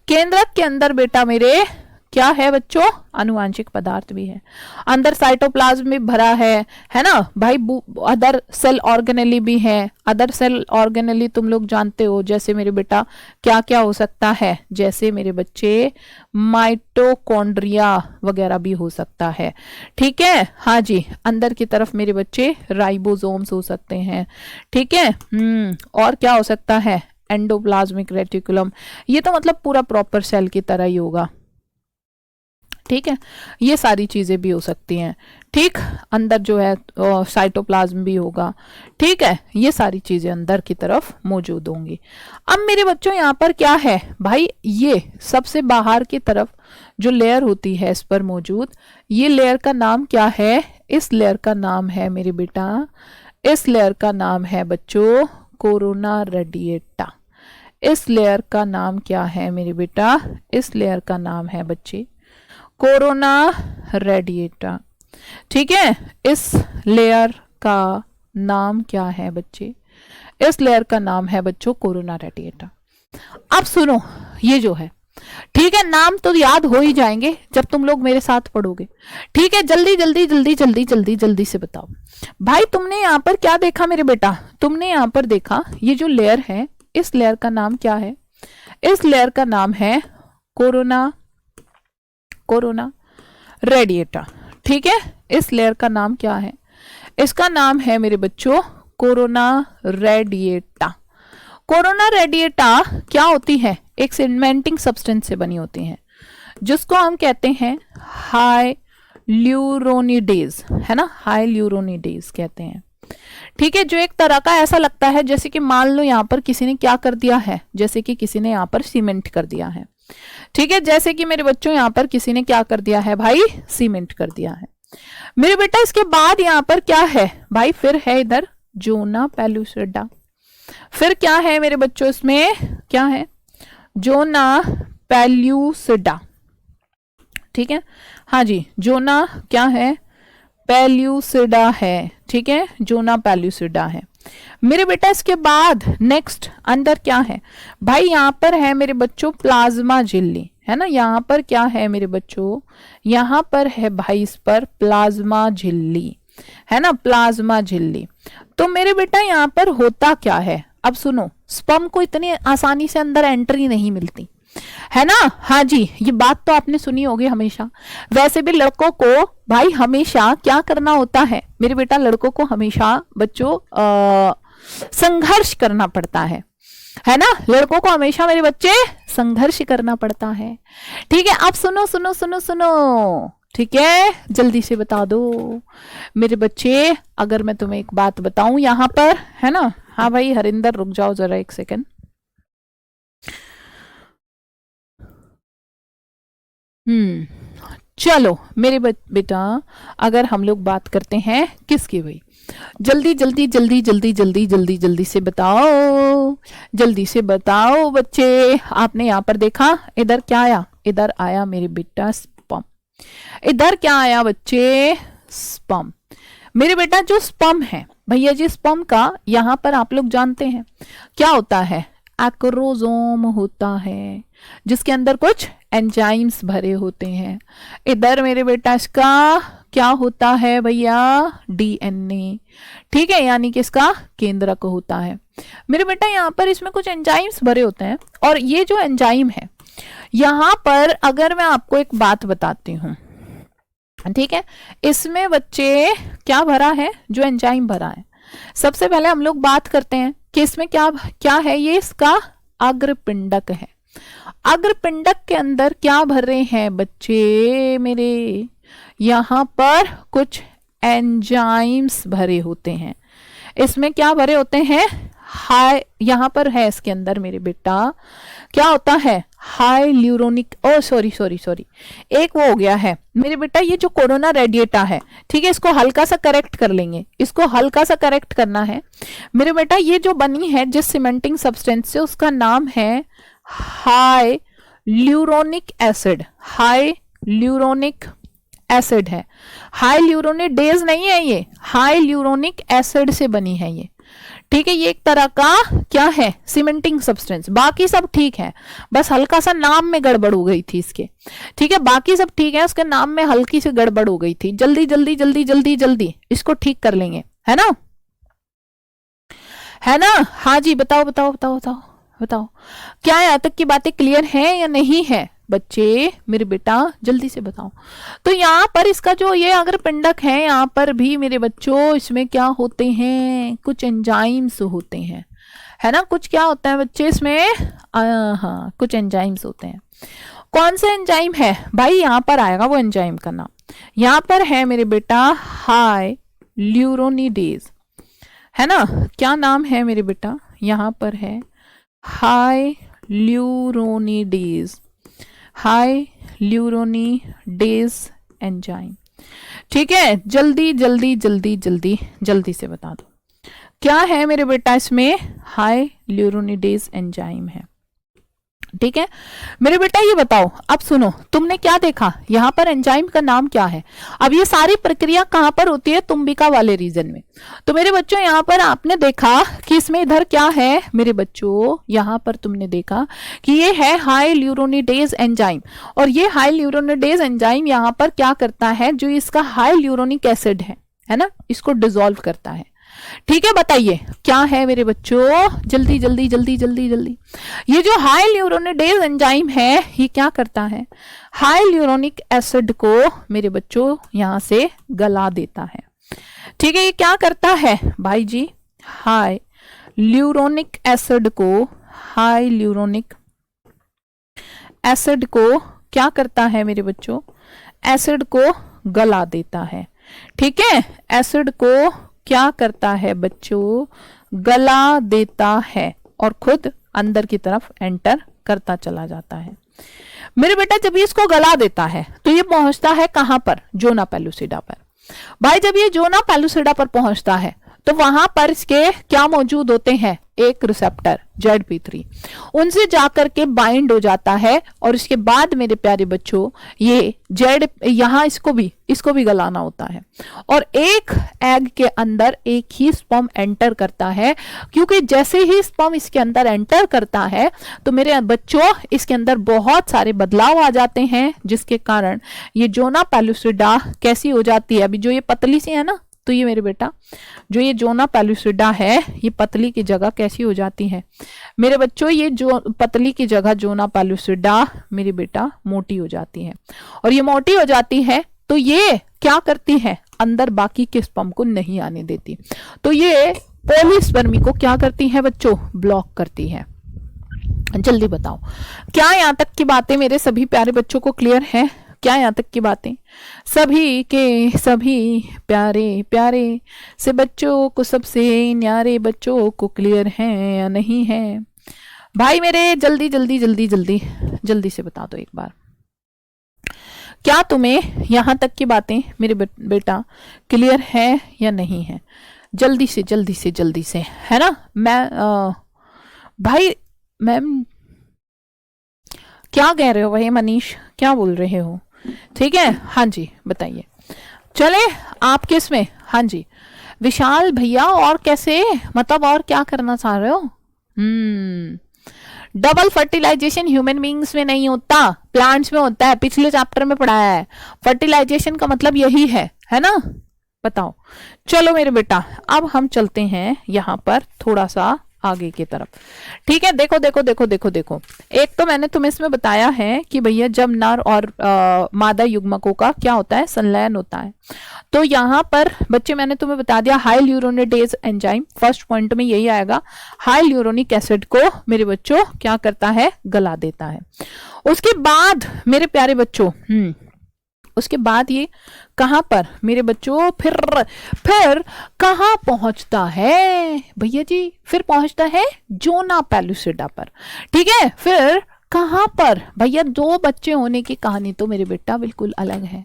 [SPEAKER 1] केंद्रक के अंदर बेटा मेरे क्या है बच्चों, आनुवांशिक पदार्थ भी है। अंदर साइटोप्लाज्म में भरा है ना भाई। अदर सेल ऑर्गेनेली भी है। अदर सेल ऑर्गेनेली तुम लोग जानते हो, जैसे मेरे बेटा क्या क्या हो सकता है, जैसे मेरे बच्चे माइटोकॉन्ड्रिया वगैरह भी हो सकता है। ठीक है, हाँ जी, अंदर की तरफ मेरे बच्चे राइबोसोम्स हो सकते हैं। ठीक है, और क्या हो सकता है, एंडोप्लाज्मिक रेटिकुलम, ये तो मतलब पूरा प्रॉपर सेल की तरह ही होगा, ठीक है। ये सारी चीजें भी हो सकती हैं, ठीक। अंदर जो है साइटोप्लाज्म भी होगा, ठीक है। ये सारी चीजें अंदर की तरफ मौजूद होंगी। अब मेरे बच्चों यहाँ पर क्या है भाई, ये सबसे बाहर की तरफ जो लेयर होती है इस पर मौजूद, ये लेयर का नाम क्या है? इस लेयर का नाम है मेरे बेटा, इस लेयर का नाम है बच्चों कोरोना रेडिएटा। इस लेयर का नाम क्या है मेरे बेटा? इस लेयर का नाम है बच्चे कोरोना रेडिएटा, ठीक है। इस लेयर का नाम क्या है बच्चे? इस लेयर का नाम है बच्चों कोरोना रेडिएटा। अब सुनो, ये जो है, ठीक है, नाम तो याद हो ही जाएंगे जब तुम लोग मेरे साथ पढ़ोगे, ठीक है। जल्दी जल्दी जल्दी जल्दी जल्दी जल्दी से बताओ भाई, तुमने यहाँ पर क्या देखा मेरे बेटा? तुमने यहाँ पर देखा ये जो लेयर है, इस लेयर का नाम क्या है? इस लेयर का नाम है कोरोना रेडिएटा, ठीक है। इस लेयर का नाम क्या है? इसका नाम है मेरे बच्चों कोरोना रेडिएटा। कोरोना रेडिएटा क्या होती है? एक सीमेंटिंग सब्सटेंस से बनी होती है, जिसको हम कहते हैं हाइल्यूरोनिडेज, है ना, हाइल्यूरोनिडेज कहते हैं, ठीक है। जो एक तरह का ऐसा लगता है जैसे कि मान लो यहाँ पर किसी ने क्या कर दिया है, जैसे कि किसी ने यहाँ पर सीमेंट कर दिया है, ठीक है। जैसे कि मेरे बच्चों यहाँ पर किसी ने क्या कर दिया है भाई? सीमेंट कर दिया है मेरे बेटा। इसके बाद यहाँ पर क्या है भाई? फिर है इधर जोना पेलुसिडा। फिर क्या है मेरे बच्चों? इसमें क्या है? जोना पेल्यूसिडा, ठीक है। हाँ जी, जोना क्या है? पेल्यूसिडा है, ठीक है, जोना पेल्यूसिडा है मेरे बेटा। इसके बाद नेक्स्ट अंदर क्या है भाई? यहाँ पर है मेरे बच्चों प्लाज्मा झिल्ली, है ना। यहाँ पर क्या है मेरे बच्चों? यहाँ पर है भाई इस पर प्लाज्मा झिल्ली, है ना, प्लाज्मा झिल्ली। तो मेरे बेटा यहाँ पर होता क्या है? अब सुनो, स्पर्म को इतनी आसानी से अंदर एंट्री नहीं मिलती, है ना। हाँ जी, ये बात तो आपने सुनी होगी हमेशा। वैसे भी लड़कों को भाई हमेशा क्या करना होता है मेरे बेटा? लड़कों को हमेशा बच्चों संघर्ष करना पड़ता है ना। लड़कों को हमेशा मेरे बच्चे संघर्ष करना पड़ता है, ठीक है। अब सुनो सुनो सुनो सुनो, ठीक है, जल्दी से बता दो मेरे बच्चे। अगर मैं तुम्हें एक बात बताऊं यहाँ पर, है ना। हाँ भाई हरिंदर, रुक जाओ जरा एक सेकंड। चलो मेरे बेटा, अगर हम लोग बात करते हैं किसकी भाई, जल्दी जल्दी जल्दी जल्दी जल्दी जल्दी जल्दी से बताओ, जल्दी से बताओ बच्चे। आपने यहाँ पर देखा, इधर क्या आया? इधर आया मेरे बेटा स्पर्म। इधर क्या आया बच्चे? स्पर्म। मेरे बेटा जो स्पर्म है भैया जी, स्पर्म का यहाँ पर आप लोग जानते हैं क्या होता है? एक्रोसोम होता है, जिसके अंदर कुछ एंजाइम्स भरे होते हैं। इधर मेरे बेटा इसका क्या होता है भैया? डीएनए, ठीक है, यानी कि इसका केंद्रक होता है मेरे बेटा। यहाँ पर इसमें कुछ एंजाइम्स भरे होते हैं, और ये जो एंजाइम है यहाँ पर, अगर मैं आपको एक बात बताती हूँ, ठीक है, इसमें बच्चे क्या भरा है? जो एंजाइम भरा है, सबसे पहले हम लोग बात करते हैं कि इसमें क्या क्या है। ये इसका अग्रपिंडक है। अग्रपिंडक के अंदर क्या भर रहे हैं बच्चे मेरे? यहाँ पर कुछ एंजाइम्स भरे होते हैं। इसमें क्या भरे होते हैं? हाई, यहाँ पर है इसके अंदर मेरे बेटा क्या होता है? हाइल्यूरोनिक, ओ सॉरी सॉरी सॉरी, एक वो हो गया है मेरे बेटा, ये जो कोरोना रेडिएटा है, ठीक है, इसको हल्का सा करेक्ट कर लेंगे, इसको हल्का सा करेक्ट करना है मेरे बेटा। ये जो बनी है जिस सीमेंटिंग सब्सटेंस से, उसका नाम है हाइल्यूरोनिक एसिड। हाइल्यूरोनिक एसिड है, हाइल्यूरोनिडेज नहीं है ये, हाइल्यूरोनिक एसिड से बनी है ये, ठीक है। ये एक तरह का क्या है? Cementing substance. बाकी सब ठीक है, बस हल्का सा नाम में गड़बड़ हो गई थी इसके, ठीक है। बाकी सब ठीक है, उसके नाम में हल्की सी गड़बड़ हो गई थी। जल्दी जल्दी जल्दी जल्दी जल्दी इसको ठीक कर लेंगे, है ना, है ना। हाँ जी, बताओ बताओ बताओ बताओ बताओ, क्या यहाँ तक की बातें क्लियर हैं या नहीं है बच्चे मेरे बेटा? जल्दी से बताओ। तो यहाँ पर इसका जो ये अगर पिंडक है, यहाँ पर भी मेरे बच्चों इसमें क्या होते हैं? कुछ एंजाइम्स होते हैं, है ना। कुछ क्या होता है बच्चे इसमें, हाँ कुछ एंजाइम्स होते हैं। कौन सा एंजाइम है भाई, यहाँ पर आएगा वो एंजाइम का नाम। यहाँ पर है मेरे बेटा हाइल्यूरोनिडेज, है ना। क्या नाम है मेरे बेटा, यहाँ पर है हाइल्यूरोनिडेज, हाइल्यूरोनिडेज एंजाइम। ठीक है, जल्दी जल्दी जल्दी जल्दी जल्दी से बता दो क्या है मेरे बेटा, इसमें हाइल्यूरोनिडेज एंजाइम है। ठीक है मेरे बेटा, ये बताओ अब सुनो, तुमने क्या देखा यहाँ पर, एंजाइम का नाम क्या है। अब ये सारी प्रक्रिया कहाँ पर होती है, तुम्बिका वाले रीजन में। तो मेरे बच्चों यहाँ पर आपने देखा कि इसमें इधर क्या है मेरे बच्चों, यहाँ पर तुमने देखा कि ये है हाइल्यूरोनिडेज एंजाइम, और ये हाइल्यूरोनिडेज एंजाइम यहाँ पर क्या करता है, जो इसका हाइल्यूरोनिक एसिड है ना, इसको डिसॉल्व करता है। ठीक है, बताइए क्या है मेरे बच्चों, जल्दी जल्दी जल्दी जल्दी जल्दी। ये जो हाइल्यूरोनिडेज एंजाइम है ये क्या करता है, हाइल्यूरोनिक एसिड को मेरे बच्चों यहां से गला देता है। ठीक है, ये क्या करता है भाई जी, हाइल्यूरोनिक एसिड को, हाइल्यूरोनिक एसिड को क्या करता है मेरे बच्चों, एसिड को गला देता है। ठीक है, एसिड को क्या करता है बच्चों, गला देता है और खुद अंदर की तरफ एंटर करता चला जाता है। मेरे बेटा जब ये इसको गला देता है तो ये पहुंचता है कहां पर, जोना पेलुसिडा पर। भाई जब ये जोना पेलुसिडा पर पहुंचता है तो वहां पर इसके क्या मौजूद होते हैं, एक रिसेप्टर ZP3, उनसे जाकर के बाइंड हो जाता है, और इसके बाद मेरे प्यारे बच्चों ये यहां इसको भी गलाना होता है, और एक एग के अंदर एक ही स्पर्म एंटर करता है, क्योंकि जैसे ही स्पर्म इसके अंदर एंटर करता है तो मेरे बच्चों इसके अंदर बहुत सारे बदलाव आ जाते हैं, जिसके कारण ये जोना पेलुसिडा कैसी हो जाती है, अभी जो ये पतली सी है ना, तो ये मेरे बेटा जो ये जोना पेलुसिडा है ये पतली की जगह कैसी हो जाती है मेरे बच्चों, ये जो पतली की जगह जोना पेलुसिडा मेरे बेटा मोटी हो जाती है, और ये मोटी हो जाती है तो ये क्या करती है, अंदर बाकी के स्पर्म को नहीं आने देती, तो ये पॉलीस्पर्मी को क्या करती है बच्चों, ब्लॉक करती है। जल्दी बताओ क्या यहाँ तक की बातें मेरे सभी प्यारे बच्चों को क्लियर है, क्या यहाँ तक की बातें सभी के सभी प्यारे प्यारे से बच्चों को, सबसे न्यारे बच्चों को क्लियर हैं या नहीं है भाई मेरे, जल्दी जल्दी जल्दी जल्दी जल्दी से बता दो एक बार, क्या तुम्हें यहाँ तक की बातें मेरे बेटा क्लियर है या नहीं है, जल्दी से जल्दी से जल्दी से, है ना। मैं भाई मैम क्या कह रहे हो भाई, मनीष क्या बोल रहे हो, ठीक है हाँ जी बताइए, चले आप किस में, हाँ जी विशाल भैया, और कैसे मतलब और क्या करना चाह रहे हो। डबल फर्टिलाइजेशन ह्यूमन बींग्स में नहीं होता, प्लांट्स में होता है, पिछले चैप्टर में पढ़ाया है, फर्टिलाइजेशन का मतलब यही है ना, बताओ। चलो मेरे बेटा अब हम चलते हैं यहाँ पर थोड़ा सा आगे की तरफ। ठीक है, देखो देखो देखो देखो देखो, एक तो मैंने तुम्हें इसमें बताया है कि भैया जब नर और मादा युग्मकों का क्या होता है, संलयन होता है, तो यहाँ पर बच्चे मैंने तुम्हें बता दिया हाइल्यूरोनिडेज एंजाइम, फर्स्ट पॉइंट में यही आएगा, हाइल्यूरोनिक एसिड को मेरे बच्चों क्या करता है, गला देता है। उसके बाद मेरे प्यारे बच्चों उसके बाद ये कहां पर मेरे बच्चों, फिर कहां पहुंचता है भैया जी, फिर पहुंचता है जोना पेलुसिडा पर। ठीक है, फिर कहां पर भैया, दो बच्चे होने की कहानी तो मेरे बेटा बिल्कुल अलग है।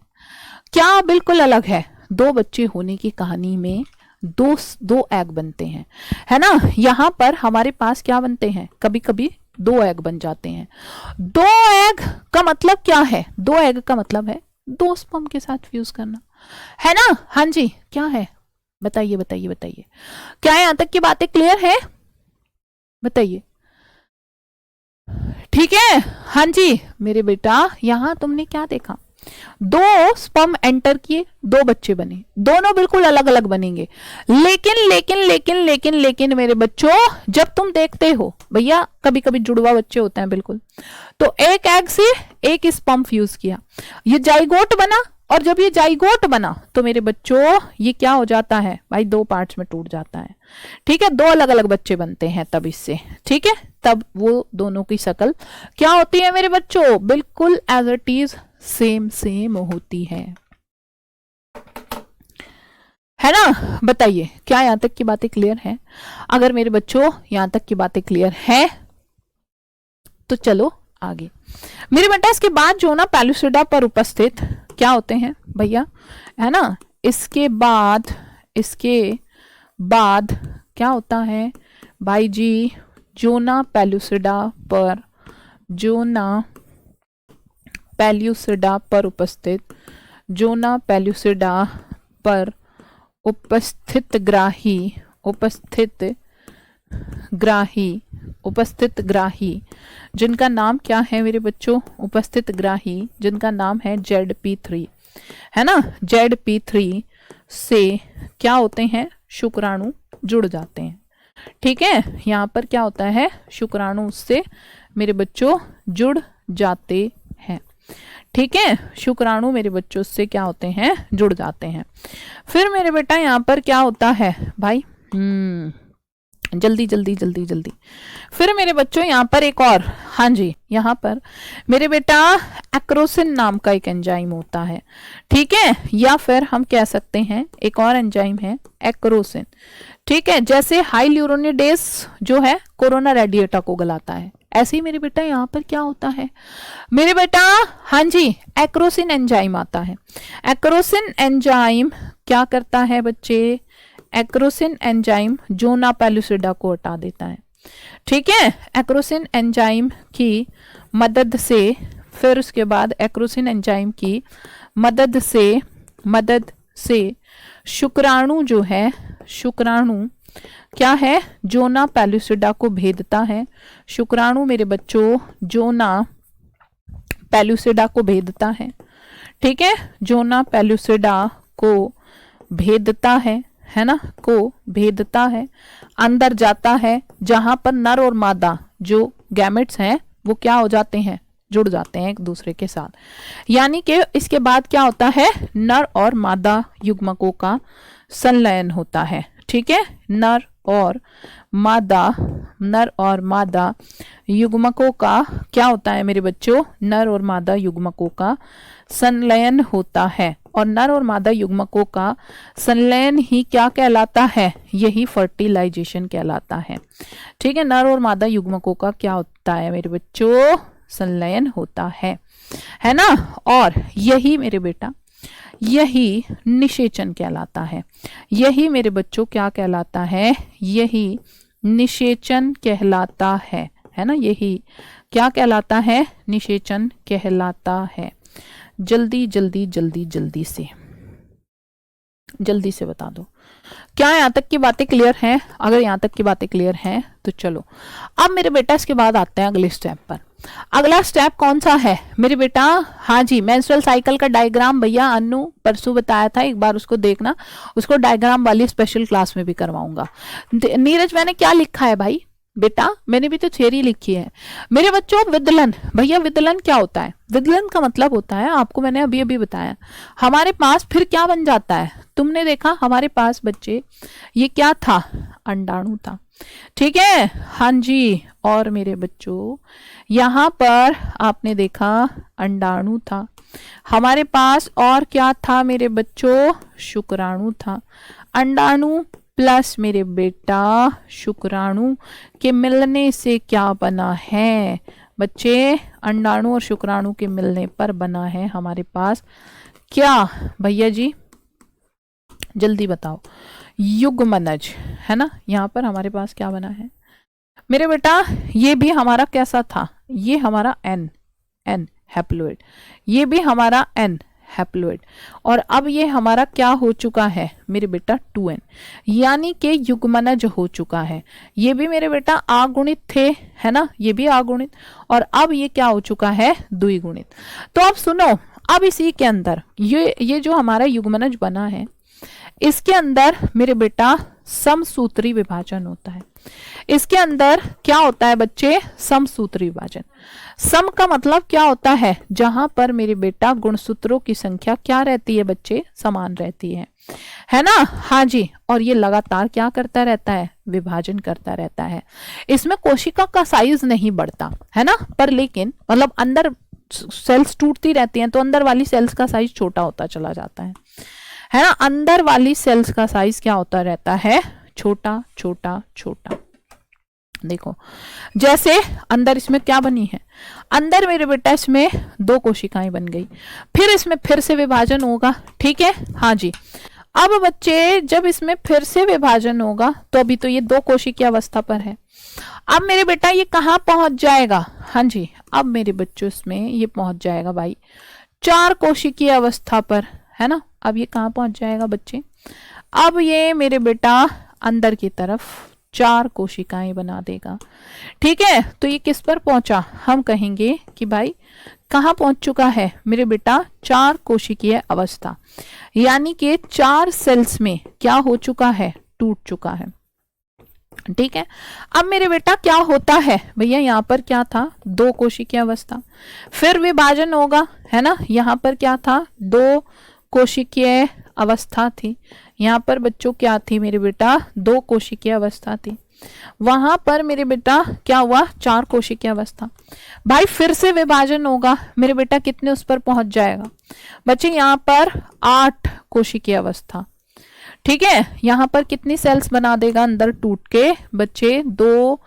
[SPEAKER 1] क्या बिल्कुल अलग है, दो बच्चे होने की कहानी में दो एग बनते हैं, है ना। यहां पर हमारे पास क्या बनते हैं, कभी कभी दो एग बन जाते हैं। दो एग का मतलब क्या है, दो एग का मतलब है दो स्पर्म के साथ फ्यूज करना, है ना। हाँ जी क्या है, बताइए बताइए बताइए, क्या यहां तक की बातें क्लियर है, बताइए। ठीक है हाँ जी मेरे बेटा, यहां तुमने क्या देखा, दो स्पर्म एंटर किए, दो बच्चे बने, दोनों बिल्कुल अलग अलग बनेंगे, लेकिन लेकिन लेकिन लेकिन लेकिन मेरे बच्चों जब तुम देखते हो भैया कभी कभी जुड़वा बच्चे होते हैं बिल्कुल, तो एक एग से एक स्पर्म फ्यूज किया, ये जाइगोट बना और जब ये जाइगोट बना तो मेरे बच्चों ये क्या हो जाता है भाई, 2 पार्ट्स में टूट जाता है। ठीक है, 2 अलग अलग बच्चे बनते हैं तब इससे। ठीक है, तब वो दोनों की शक्ल क्या होती है मेरे बच्चों, बिल्कुल as it is same same होती है ना। बताइए क्या यहां तक की बातें क्लियर हैं? अगर मेरे बच्चों यहां तक की बातें क्लियर हैं तो चलो आगे। मेरे बेटा इसके बाद जो ना पेलुसिडा पर उपस्थित क्या होते हैं भैया, है ना, इसके बाद क्या होता है भाई जी, जोना पेलुसिडा पर उपस्थित, जोना पेलुसिडा पर उपस्थित ग्राही जिनका नाम क्या है मेरे बच्चों, उपस्थित ग्राही जिनका नाम है ZP3, है ना, ZP3 से क्या होते हैं, शुक्राणु जुड़ जाते हैं। ठीक है, यहाँ पर क्या होता है, शुक्राणु उससे मेरे बच्चों जुड़ जाते हैं। ठीक है, शुक्राणु मेरे बच्चों से क्या होते हैं, जुड़ जाते हैं। फिर मेरे बेटा यहाँ पर क्या होता है भाई, जल्दी जल्दी जल्दी जल्दी। फिर मेरे बच्चों यहाँ पर एक और, हाँ जी, यहाँ पर मेरे बेटा एक्रोसिन नाम का एक एंजाइम होता है। ठीक है, या फिर हम कह सकते हैं एक और एंजाइम है एक्रोसिन। ठीक है, जैसे हाइल्यूरोनिडेज जो है कोरोना रेडिएटा को गलाता है, ऐसे ही मेरे बेटा यहाँ पर क्या होता है मेरे बेटा, हाँ जी, एक्रोसिन एंजाइम आता है। एक्रोसिन एंजाइम क्या करता है बच्चे, एक्रोसिन एंजाइम जोना पेलुसिडा को हटा देता है। ठीक है, एक्रोसिन एंजाइम की मदद से, फिर उसके बाद एक्रोसिन एंजाइम की मदद से शुक्राणु जो है, शुक्राणु क्या है, जोना पेलुसिडा को भेदता है। शुक्राणु मेरे बच्चों जोना पेलुसिडा को भेदता है। ठीक है, जोना पेलुसिडा को भेदता है ना, को भेदता है, अंदर जाता है, जहां पर नर और मादा जो गैमेट्स हैं वो क्या हो जाते हैं, जुड़ जाते हैं एक दूसरे के साथ। यानी कि इसके बाद क्या होता है, नर और मादा युग्मकों का संलयन होता है। ठीक है, नर और मादा युग्मकों का क्या होता है मेरे बच्चों, नर और मादा युग्मकों का संलयन होता है। और नर और मादा युग्मकों का संलयन ही क्या कहलाता है, यही फर्टिलाइजेशन कहलाता है। ठीक है, नर और मादा युग्मकों का क्या होता है मेरे बच्चों, संलयन होता है ना। और यही मेरे बेटा, यही निषेचन कहलाता है। यही मेरे बच्चों क्या कहलाता है, यही निषेचन कहलाता है ना, यही क्या कहलाता है, निषेचन कहलाता है। जल्दी जल्दी जल्दी जल्दी से बता दो, क्या यहाँ तक की बातें क्लियर हैं? अगर यहाँ तक की बातें क्लियर हैं तो चलो अब मेरे बेटा इसके बाद आते हैं अगले स्टेप पर। अगला स्टेप कौन सा है मेरे बेटा, हाँ जी, मेंस्ट्रुअल साइकिल का डायग्राम भैया अन्नू परसों बताया था, एक बार उसको देखना, उसको डायग्राम वाली स्पेशल क्लास में भी करवाऊंगा। नीरज मैंने क्या लिखा है भाई बेटा, मैंने भी तो थ्योरी लिखी है मेरे बच्चों। विदलन, भैया विदलन क्या होता है, विदलन का मतलब होता है, आपको मैंने अभी अभी बताया, हमारे पास फिर क्या बन जाता है, तुमने देखा हमारे पास बच्चे ये क्या था, अंडाणु था। ठीक है, हाँ जी, और मेरे बच्चों यहाँ पर आपने देखा अंडाणु था हमारे पास, और क्या था मेरे बच्चों, शुक्राणु था। अंडाणु प्लस मेरे बेटा शुक्राणु के मिलने से क्या बना है बच्चे, अंडाणु और शुक्राणु के मिलने पर बना है हमारे पास क्या भैया जी, जल्दी बताओ, युग्मनज, है ना। यहाँ पर हमारे पास क्या बना है मेरे बेटा, ये भी हमारा कैसा था, ये हमारा एन हैप्लोइड, ये भी हमारा एन हैप्लोइड, और अब ये हमारा क्या हो चुका है मेरे बेटा 2n, यानी कि युग्मनज हो चुका है। ये भी मेरे बेटा अगुणित थे, है ना, ये भी अगुणित, और अब ये क्या हो चुका है द्विगुणित। तो अब सुनो, अब इसी के अंदर ये जो हमारा युग्मनज बना है, इसके अंदर मेरे बेटा समसूत्री विभाजन होता है। इसके अंदर क्या होता है बच्चे? समसूत्री विभाजन। सम का मतलब क्या होता है? जहां पर मेरे बेटा गुणसूत्रों की संख्या क्या रहती है बच्चे? समान रहती है ना? हाँ जी। और ये लगातार क्या करता रहता है? विभाजन करता रहता है। इसमें कोशिका का साइज नहीं बढ़ता है ना, पर लेकिन मतलब अंदर सेल्स टूटती रहती हैं तो अंदर वाली सेल्स का साइज छोटा होता चला जाता है ना? अंदर वाली सेल्स का साइज क्या होता रहता है? छोटा छोटा छोटा। देखो जैसे अंदर इसमें क्या बनी है? अंदर मेरे बेटा इसमें 2 कोशिकाएं बन गई, फिर इसमें फिर से विभाजन होगा, ठीक है? हाँ जी। अब बच्चे जब इसमें फिर से विभाजन होगा तो अभी तो ये 2 कोशिकीय अवस्था पर है, अब मेरे बेटा ये कहाँ पहुंच जाएगा? हाँ जी, अब मेरे बच्चों इसमें ये पहुंच जाएगा भाई 4 कोशिकीय अवस्था पर, है ना? अब ये कहाँ पहुंच जाएगा बच्चे? अब ये मेरे बेटा अंदर की तरफ 4 कोशिकाएं बना देगा, ठीक है? तो ये किस पर पहुंचा? हम कहेंगे कि भाई कहाँ पहुंच चुका है मेरे बेटा? 4 कोशिकीय अवस्था, यानी कि 4 सेल्स में क्या हो चुका है? टूट चुका है, ठीक है? अब मेरे बेटा क्या होता है भैया? यहाँ पर क्या था? 2 कोशिकीय अवस्था, फिर विभाजन होगा, है ना? यहाँ पर क्या था? 2 कोशिकीय अवस्था थी। यहाँ पर बच्चों क्या थी मेरे बेटा? 2 कोशिकीय अवस्था थी। वहां पर मेरे बेटा क्या हुआ? 4 कोशिकीय अवस्था। भाई फिर से विभाजन होगा, मेरे बेटा कितने उस पर पहुंच जाएगा बच्चे? यहाँ पर 8 कोशिकीय अवस्था, ठीक है? यहाँ पर कितनी सेल्स बना देगा अंदर टूट के बच्चे? 2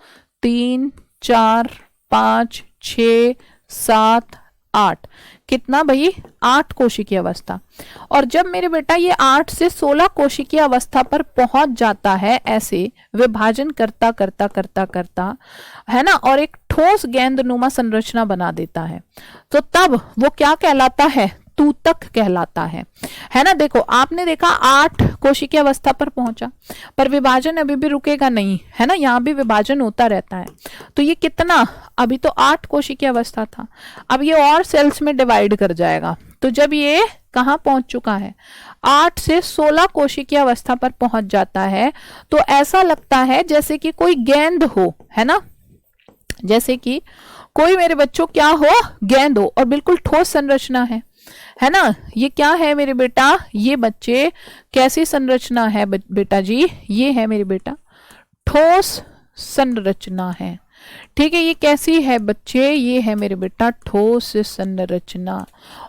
[SPEAKER 1] 3 4 5 6 7 8। कितना भाई? 8 कोशिकीय अवस्था। और जब मेरे बेटा ये 8 से 16 कोशिकीय अवस्था पर पहुंच जाता है, ऐसे विभाजन करता करता करता करता, है ना, और एक ठोस गेंदनुमा संरचना बना देता है, तो तब वो क्या कहलाता है? तूतक कहलाता है ना? देखो आपने देखा 8 कोशिकीय अवस्था पर पहुंचा, पर विभाजन अभी भी रुकेगा नहीं, है ना? यहाँ भी विभाजन होता रहता है। तो ये कितना? अभी तो 8 कोशिकीय अवस्था था, अब ये और सेल्स में डिवाइड कर जाएगा। तो जब ये कहाँ पहुंच चुका है? 8 से 16 कोशिकीय अवस्था पर पहुंच जाता है, तो ऐसा लगता है जैसे कि कोई गेंद हो, है ना? जैसे कि कोई मेरे बच्चों क्या हो? गेंद हो, और बिल्कुल ठोस संरचना है ना? ये क्या है मेरे बेटा? ये बच्चे कैसी संरचना है बेटा जी? ये है मेरे बेटा ठोस संरचना है, ठीक है? ये कैसी है बच्चे? ये है मेरे बेटा ठोस संरचना।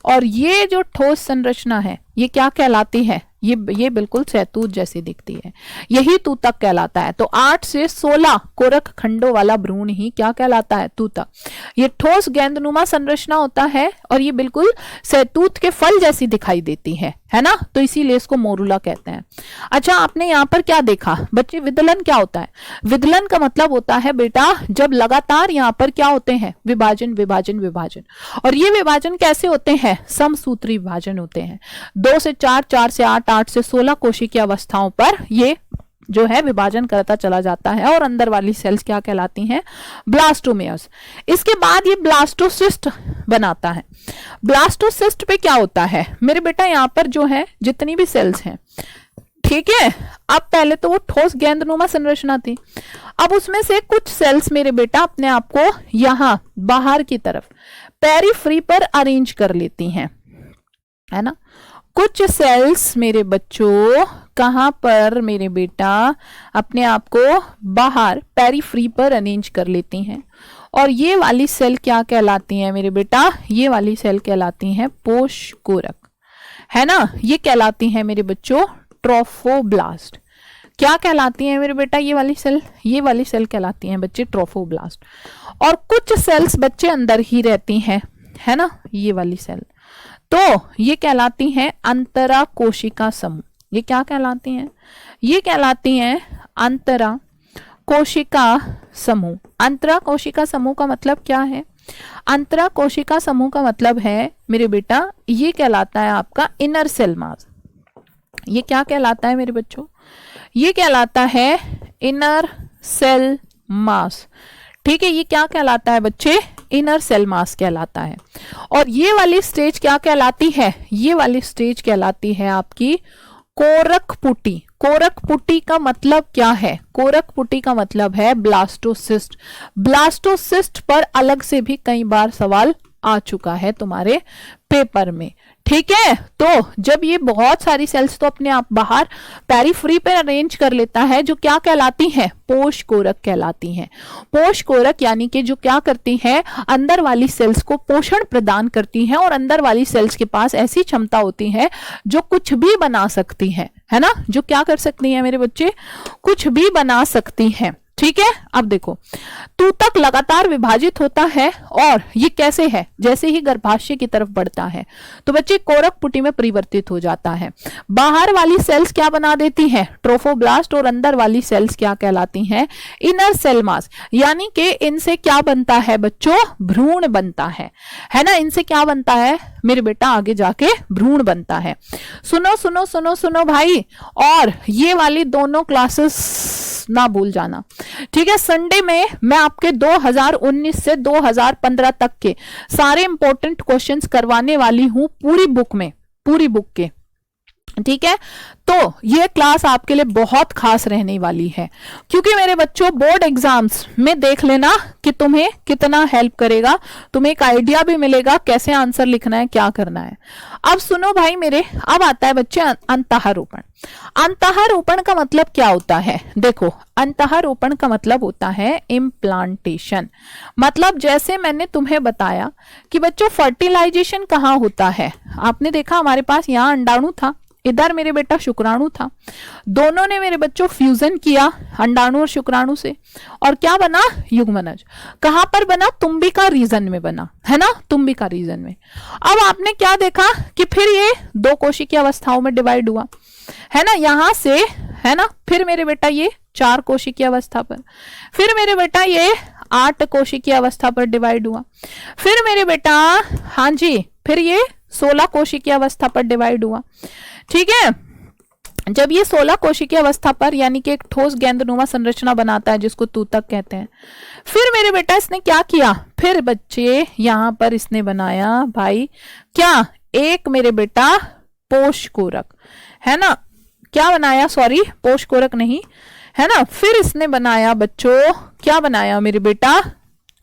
[SPEAKER 1] और ये जो ठोस संरचना है ये क्या कहलाती है? ये बिल्कुल सहतूत जैसी दिखती है, यही तूतक कहलाता है। तो 8 से 16 कोरक खंडों वाला भ्रूण ही क्या कहलाता है? तूतक। ये ठोस गेंदनुमा संरचना होता है और ये बिल्कुल सहतूत के फल जैसी दिखाई देती है ना? तो इसीलिए इसको मोरुला कहते हैं। अच्छा, आपने यहाँ पर क्या देखा बच्चे? विदलन क्या होता है? विदलन का मतलब होता है बेटा जब लगातार यहाँ पर क्या होते हैं? विभाजन विभाजन विभाजन। और ये विभाजन कैसे होते हैं? समसूत्री विभाजन होते हैं। 2 से 4 4 से 8 8 से 16 कोशिकीय अवस्थाओं पर ये जो है विभाजन करता चला जाता है, और अंदर वाली सेल्स क्या कहलाती हैं? ब्लास्टोमेयर्स। इसके बाद ये ब्लास्टोसिस्ट बनाता है। ब्लास्टोसिस्ट पे क्या होता है मेरे बेटा? यहाँ पर जो है जितनी भी सेल्स हैं, ठीक है? अब पहले तो वो ठोस गेंदनुमा संरचना थी, अब उसमें से कुछ सेल्स मेरे बेटा अपने आप को यहां बाहर की तरफ पेरिफ्री पर अरेंज कर लेती हैं, है ना? कुछ सेल्स मेरे बच्चों कहां पर मेरे बेटा अपने आप को बाहर पेरिफ्री पर अरेंज कर लेती हैं, और ये वाली सेल क्या कहलाती हैं मेरे बेटा? ये वाली सेल कहलाती हैं पोषकोरक, है ना? ये कहलाती हैं मेरे बच्चों ट्रोफोब्लास्ट। क्या कहलाती हैं मेरे बेटा? ये वाली सेल, ये वाली सेल कहलाती हैं बच्चे ट्रोफोब्लास्ट। और कुछ सेल्स बच्चे अंदर ही रहती हैं, है ना? ये वाली सेल तो ये कहलाती हैं अंतरा कोशिका समूह। ये क्या कहलाती हैं? ये कहलाती हैं अंतरा कोशिका समूह। अंतरा कोशिका समूह का मतलब क्या है? अंतरा कोशिका समूह का मतलब है मेरे बेटा ये कहलाता है आपका इनर सेल मास। ये क्या कहलाता है मेरे बच्चों? ये कहलाता है इनर सेल मास, ठीक है? ये क्या कहलाता है बच्चे? इनर सेल मास कहलाता है। और ये वाली स्टेज क्या कहलाती है? ये वाली स्टेज कहलाती है आपकी कोरकपुटी। कोरकपुटी का मतलब क्या है? कोरकपुटी का मतलब है ब्लास्टोसिस्ट। ब्लास्टोसिस्ट पर अलग से भी कई बार सवाल आ चुका है तुम्हारे पेपर में, ठीक है। तो जब ये बहुत सारी सेल्स तो अपने आप बाहर पेरिफेरी पे अरेंज कर लेता है, जो क्या कहलाती हैं? पोषकोरक कहलाती हैं। पोषकोरक यानी कि जो क्या करती हैं? अंदर वाली सेल्स को पोषण प्रदान करती हैं, और अंदर वाली सेल्स के पास ऐसी क्षमता होती है जो कुछ भी बना सकती हैं, है ना। जो क्या कर सकती हैं मेरे बच्चे? कुछ भी बना सकती हैं, ठीक है। अब देखो, तूतक लगातार विभाजित होता है, और ये कैसे है? जैसे ही गर्भाशय की तरफ बढ़ता है तो बच्चे कोरकपुटी में परिवर्तित हो जाता है। बाहर वाली सेल्स क्या बना देती हैं? ट्रोफोब्लास्ट, और अंदर वाली सेल्स क्या कहलाती हैं? Inner cell mass. यानी कि इनसे क्या बनता है बच्चों? भ्रूण बनता है ना। इनसे क्या बनता है मेरे बेटा? आगे जाके भ्रूण बनता है। सुनो सुनो सुनो सुनो भाई, और ये वाली दोनों क्लासेस ना भूल जाना, ठीक है। संडे में मैं आपके 2019 से 2015 तक के सारे इंपॉर्टेंट क्वेश्चंस करवाने वाली हूं, पूरी बुक में, पूरी बुक के, ठीक है। तो ये क्लास आपके लिए बहुत खास रहने वाली है, क्योंकि मेरे बच्चों बोर्ड एग्जाम्स में देख लेना कि तुम्हें कितना हेल्प करेगा, तुम्हें एक आइडिया भी मिलेगा कैसे आंसर लिखना है, क्या करना है। अब सुनो भाई मेरे, अब आता है बच्चे अंतःरोपण। अंतःरोपण का मतलब क्या होता है? देखो, अंतःरोपण का मतलब होता है इम्प्लांटेशन। मतलब जैसे मैंने तुम्हें बताया कि बच्चों फर्टिलाइजेशन कहाँ होता है? आपने देखा हमारे पास यहाँ अंडाणु था, इधर मेरे बेटा शुक्राणु था, दोनों ने मेरे बच्चों फ्यूजन किया अंडाणु और शुक्राणु से, और क्या बना? युग्मनज। कहां पर बना? तुम्बिका रीजन में बना, है ना, तुम्बिका रीजन में। अब आपने क्या देखा कि फिर ये 2 कोशिकीय अवस्थाओं में डिवाइड हुआ, है ना, यहां से, है ना। फिर मेरे बेटा ये 4 कोशिकीय अवस्था पर, फिर मेरे बेटा ये 8 कोशिकीय अवस्था पर डिवाइड हुआ, फिर मेरे बेटा, हाँ जी, फिर ये 16 कोशिकीय अवस्था पर डिवाइड हुआ, ठीक है। जब ये 16 कोशिकीय अवस्था पर, यानी कि एक ठोस गेंदनुमा संरचना बनाता है जिसको तूतक कहते हैं, फिर मेरे बेटा इसने क्या किया? फिर बच्चे यहां पर इसने बनाया भाई क्या? एक मेरे बेटा पोषकोरक, है ना। क्या बनाया? सॉरी, पोषकोरक नहीं, है ना। फिर इसने बनाया बच्चों, क्या बनाया मेरे बेटा?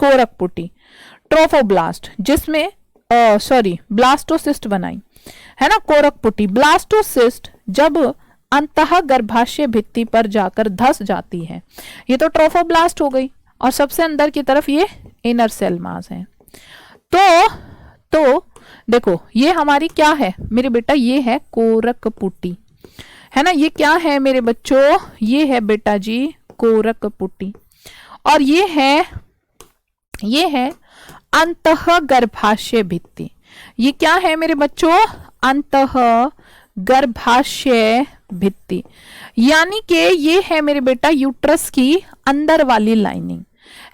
[SPEAKER 1] कोरकपुटी, ट्रोफोब्लास्ट, जिसमें सॉरी ब्लास्टोसिस्ट बनाई, है ना। कोरकपुटी, ब्लास्टोसिस्ट जब अंतः गर्भाशय भित्ति पर जाकर धस जाती है, ये तो ट्रोफोब्लास्ट हो गई, और सबसे अंदर की तरफ ये इनर सेल मास है। तो देखो, ये हमारी क्या है मेरे बेटा? ये है कोरकपुटी, है ना। ये क्या है मेरे बच्चों? ये है बेटा जी कोरकपुटी, और ये है अंतः गर्भाशय भित्ति। ये क्या है मेरे बच्चों? अंतः गर्भाशय भित्ति, यानी कि ये है मेरे बेटा यूट्रस की अंदर वाली लाइनिंग,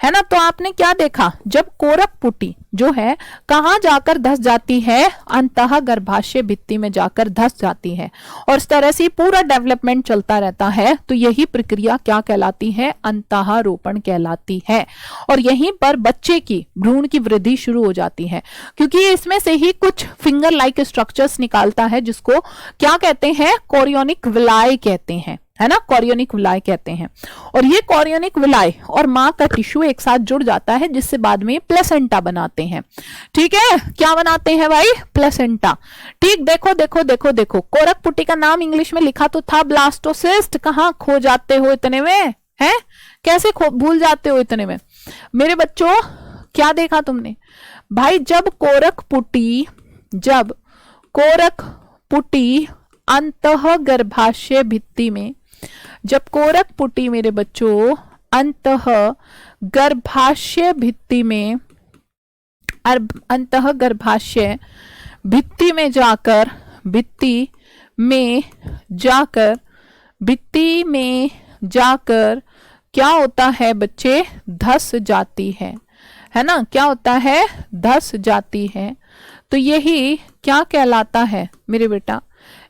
[SPEAKER 1] है ना। तो आपने क्या देखा? जब कोरकपुटी जो है कहां जाकर धस जाती है? अंतः गर्भाशय भित्ति में जाकर धस जाती है, और इस तरह से पूरा डेवलपमेंट चलता रहता है। तो यही प्रक्रिया क्या कहलाती है? अंतःरोपण कहलाती है। और यहीं पर बच्चे की भ्रूण की वृद्धि शुरू हो जाती है, क्योंकि इसमें से ही कुछ फिंगर लाइक स्ट्रक्चर्स निकालता है, जिसको क्या कहते हैं? कोरियोनिक विलाय कहते हैं, है ना। कोरियोनिक विलाय कहते हैं। और ये कोरियोनिक विलाय और मां का टिश्यू एक साथ जुड़ जाता है, जिससे बाद में प्लेसेंटा बनाते हैं, ठीक है। क्या बनाते हैं भाई? प्लेसेंटा, ठीक। देखो देखो देखो देखो, कोरकपुटी का नाम इंग्लिश में लिखा तो था ब्लास्टोसिस्ट, कहां खो जाते हो इतने में, है? कैसे भूल जाते हो इतने में मेरे बच्चों? क्या देखा तुमने भाई? जब कोरकपुटी अंतः गर्भाशय भित्ति में, जब कोरकपुटी मेरे बच्चों अंतः गर्भाशय भित्ति में, अंतः गर्भाशय भित्ति में जाकर क्या होता है बच्चे? धस जाती है ना। क्या होता है? धस जाती है। तो यही क्या कहलाता है मेरे बेटा?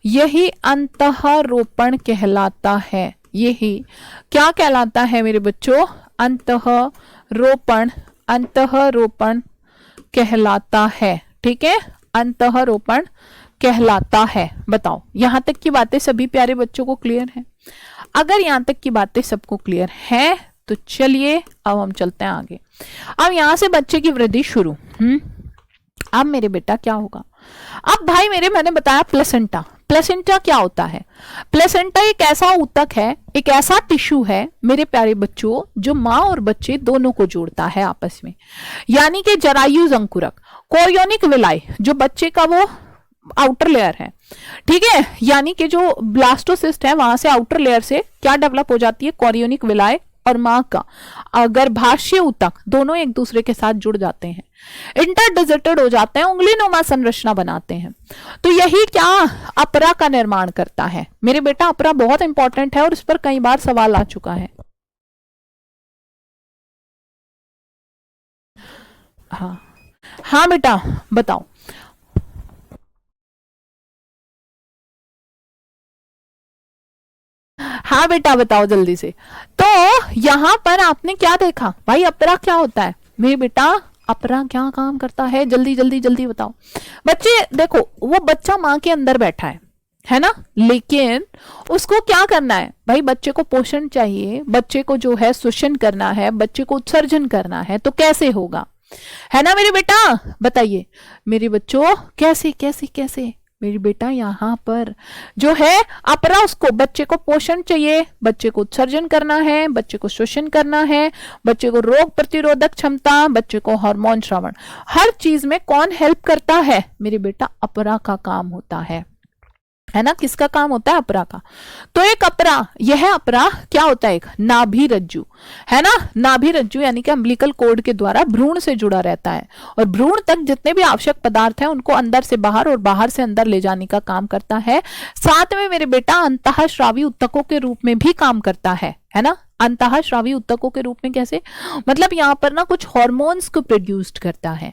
[SPEAKER 1] यही अंतःरोपण कहलाता है। यही क्या कहलाता है मेरे बच्चों? अंतःरोपण कहलाता है, ठीक है। अंतःरोपण कहलाता है? बताओ, यहां तक की बातें सभी प्यारे बच्चों को क्लियर है? अगर यहां तक की बातें सबको क्लियर है तो चलिए अब हम चलते हैं आगे। अब यहां से बच्चे की वृद्धि शुरू। अब मेरे बेटा क्या होगा? अब भाई मैंने बताया प्लेसेंटा। प्लेसेंटा क्या होता है? प्लेसेंटा एक ऐसा ऊतक है, एक ऐसा टिश्यू है मेरे प्यारे बच्चों, जो माँ और बच्चे दोनों को जोड़ता है आपस में। यानी कि जरायुज अंकुरक, कोरियोनिक विलाई, जो बच्चे का वो आउटर लेयर है, ठीक है, यानी कि जो ब्लास्टोसिस्ट है वहां से आउटर लेयर से क्या डेवलप हो जाती है? कोरियोनिक विलाई और मां का गर्भाशय ऊतक दोनों एक दूसरे के साथ जुड़ जाते हैं, इंटरडिजिटेड हो जाते हैं, उंगलीनुमा संरचना बनाते हैं। तो यही क्या अपरा का निर्माण करता है मेरे बेटा। अपरा बहुत इंपॉर्टेंट है और इस पर कई बार सवाल आ चुका है। हाँ बेटा बताओ। हाँ बेटा बताओ जल्दी से। तो यहां पर आपने क्या देखा भाई? अपरा क्या होता है मेरे बेटा? अपरा क्या काम करता है? जल्दी जल्दी जल्दी बताओ बच्चे। देखो, वो बच्चा मां के अंदर बैठा है ना, लेकिन उसको क्या करना है भाई? बच्चे को पोषण चाहिए, बच्चे को जो है शोषण करना है, बच्चे को उत्सर्जन करना है। तो कैसे होगा, है ना मेरे बेटा? बताइए मेरे बच्चों, कैसे कैसे कैसे? मेरी बेटा यहाँ पर जो है अपरा, उसको बच्चे को पोषण चाहिए, बच्चे को उत्सर्जन करना है, बच्चे को शोषण करना है, बच्चे को रोग प्रतिरोधक क्षमता, बच्चे को हार्मोन श्रवण, हर चीज में कौन हेल्प करता है मेरे बेटा? अपरा का काम होता है ना। किसका काम होता है? अपरा का। तो एक अपरा, यह अपरा क्या होता है? एक नाभि रज्जु, है ना। नाभि रज्जु यानी कि अम्बिलिकल कोड के द्वारा भ्रूण से जुड़ा रहता है और भ्रूण तक जितने भी आवश्यक पदार्थ हैं उनको अंदर से बाहर और बाहर से अंदर ले जाने का काम करता है। साथ में मेरे बेटा अंतःस्रावी ऊतकों के रूप में भी काम करता है ना। अंतःस्रावी ऊतकों के रूप में कैसे? मतलब यहाँ पर ना कुछ हॉर्मोन्स को प्रोड्यूस्ड करता है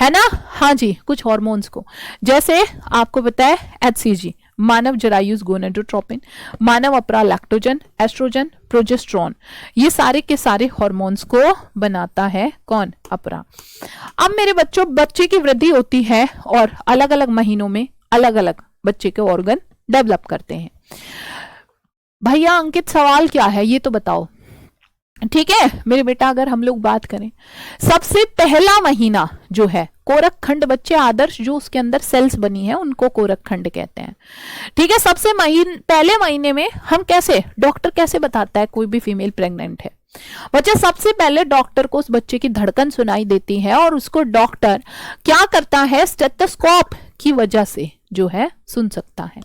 [SPEAKER 1] ना। हाँ जी, कुछ हॉर्मोन्स को, जैसे आपको पता है HCG, मानव जरायुज गोनेडोट्रोपिन, मानव अपरा लैक्टोजन, एस्ट्रोजन, प्रोजेस्ट्रॉन, ये सारे के सारे हॉर्मोन्स को बनाता है कौन? अपरा। अब मेरे बच्चों, बच्चे की वृद्धि होती है और अलग अलग महीनों में अलग अलग बच्चे के ऑर्गन डेवलप करते हैं। भैया अंकित सवाल क्या है ये तो बताओ, ठीक है मेरे बेटा। अगर हम लोग बात करें, सबसे पहला महीना जो है कोरक खंड, बच्चे आदर्श जो उसके अंदर सेल्स बनी है उनको कोरक खंड कहते हैं, ठीक है। सबसे पहले महीने में हम कैसे, डॉक्टर कैसे बताता है कोई भी फीमेल प्रेग्नेंट है? बच्चे सबसे पहले डॉक्टर को उस बच्चे की धड़कन सुनाई देती है और उसको डॉक्टर क्या करता है? स्टेथोस्कोप की वजह से जो है सुन सकता है,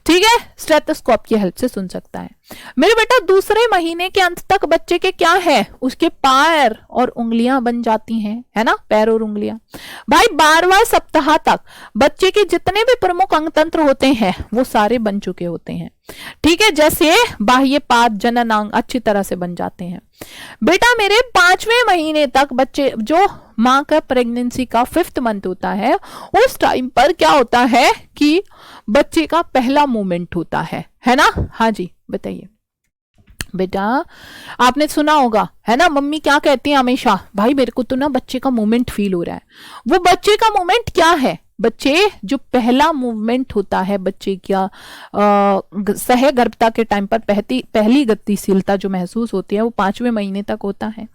[SPEAKER 1] ठीक है, स्टेथोस्कोप की हेल्प से सुन सकता है मेरे बेटा। दूसरे महीने के अंत तक बच्चे के क्या है? उसके पैर और उंगलियां बन जाती हैं, है ना, पैर और उंगलियां। भाई 12वां सप्ताह तक बच्चे के जितने भी प्रमुख अंग तंत्र होते हैं वो सारे बन चुके होते हैं, ठीक है। जैसे बाह्य पाद, जननांग अच्छी तरह से बन जाते हैं बेटा। मेरे 5वें महीने तक बच्चे, जो माँ का प्रेगनेंसी का 5th मंथ होता है, उस टाइम पर क्या होता है कि बच्चे का पहला मूवमेंट होता है ना। हाँ जी बताइए बेटा। आपने सुना होगा है ना, मम्मी क्या कहती है हमेशा? भाई मेरे को तो ना बच्चे का मूवमेंट फील हो रहा है। वो बच्चे का मूवमेंट क्या है? बच्चे जो पहला मूवमेंट होता है बच्चे का सह गर्भता के टाइम पर पहली गतिशीलता जो महसूस होती है वो 5वें महीने तक होता है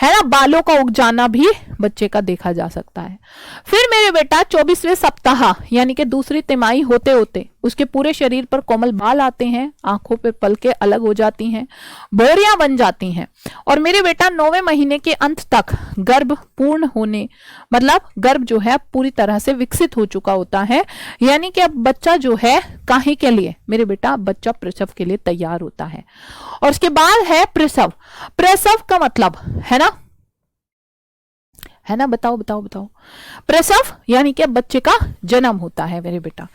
[SPEAKER 1] ना। बालों का उग जाना भी बच्चे का देखा जा सकता है। फिर मेरे बेटा 24वें सप्ताह यानी कि दूसरी तिमाही होते होते उसके पूरे शरीर पर कोमल बाल आते हैं, आंखों पर पलकें अलग हो जाती हैं, बोरियां बन जाती हैं और मेरे बेटा 9वें महीने के अंत तक गर्भ पूर्ण होने, मतलब गर्भ जो है पूरी तरह से विकसित हो चुका होता है। यानी कि अब बच्चा जो है काहे के लिए मेरे बेटा? बच्चा प्रसव के लिए तैयार होता है। और उसके बाद है प्रसव। प्रसव का मतलब है ना, बताओ बताओ बताओ। प्रसव यानी कि बच्चे का जन्म होता है मेरे बेटा,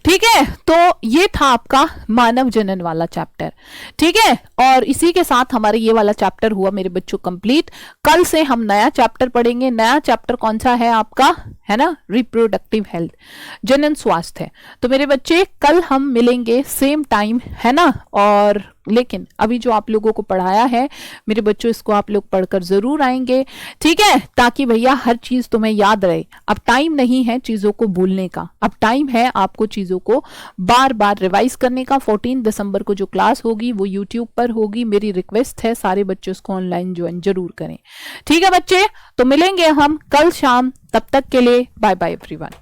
[SPEAKER 1] ठीक है। तो ये था आपका मानव जनन वाला चैप्टर, ठीक है। और इसी के साथ हमारे ये वाला चैप्टर हुआ मेरे बच्चों कंप्लीट। कल से हम नया चैप्टर पढ़ेंगे। नया चैप्टर कौन सा है आपका? है ना, रिप्रोडक्टिव हेल्थ, जनन स्वास्थ्य। तो मेरे बच्चे कल हम मिलेंगे सेम टाइम, है ना। और लेकिन अभी जो आप लोगों को पढ़ाया है मेरे बच्चों, इसको आप लोग पढ़कर जरूर आएंगे, ठीक है, ताकि भैया हर चीज तुम्हें याद रहे। अब टाइम नहीं है चीजों को भूलने का, अब टाइम है आपको चीजों को बार बार रिवाइज करने का। 14 दिसंबर को जो क्लास होगी वो यूट्यूब पर होगी। मेरी रिक्वेस्ट है सारे बच्चे उसको ऑनलाइन ज्वाइन जरूर करें, ठीक है बच्चे। तो मिलेंगे हम कल शाम, तब तक के लिए बाय बाय एवरीवन।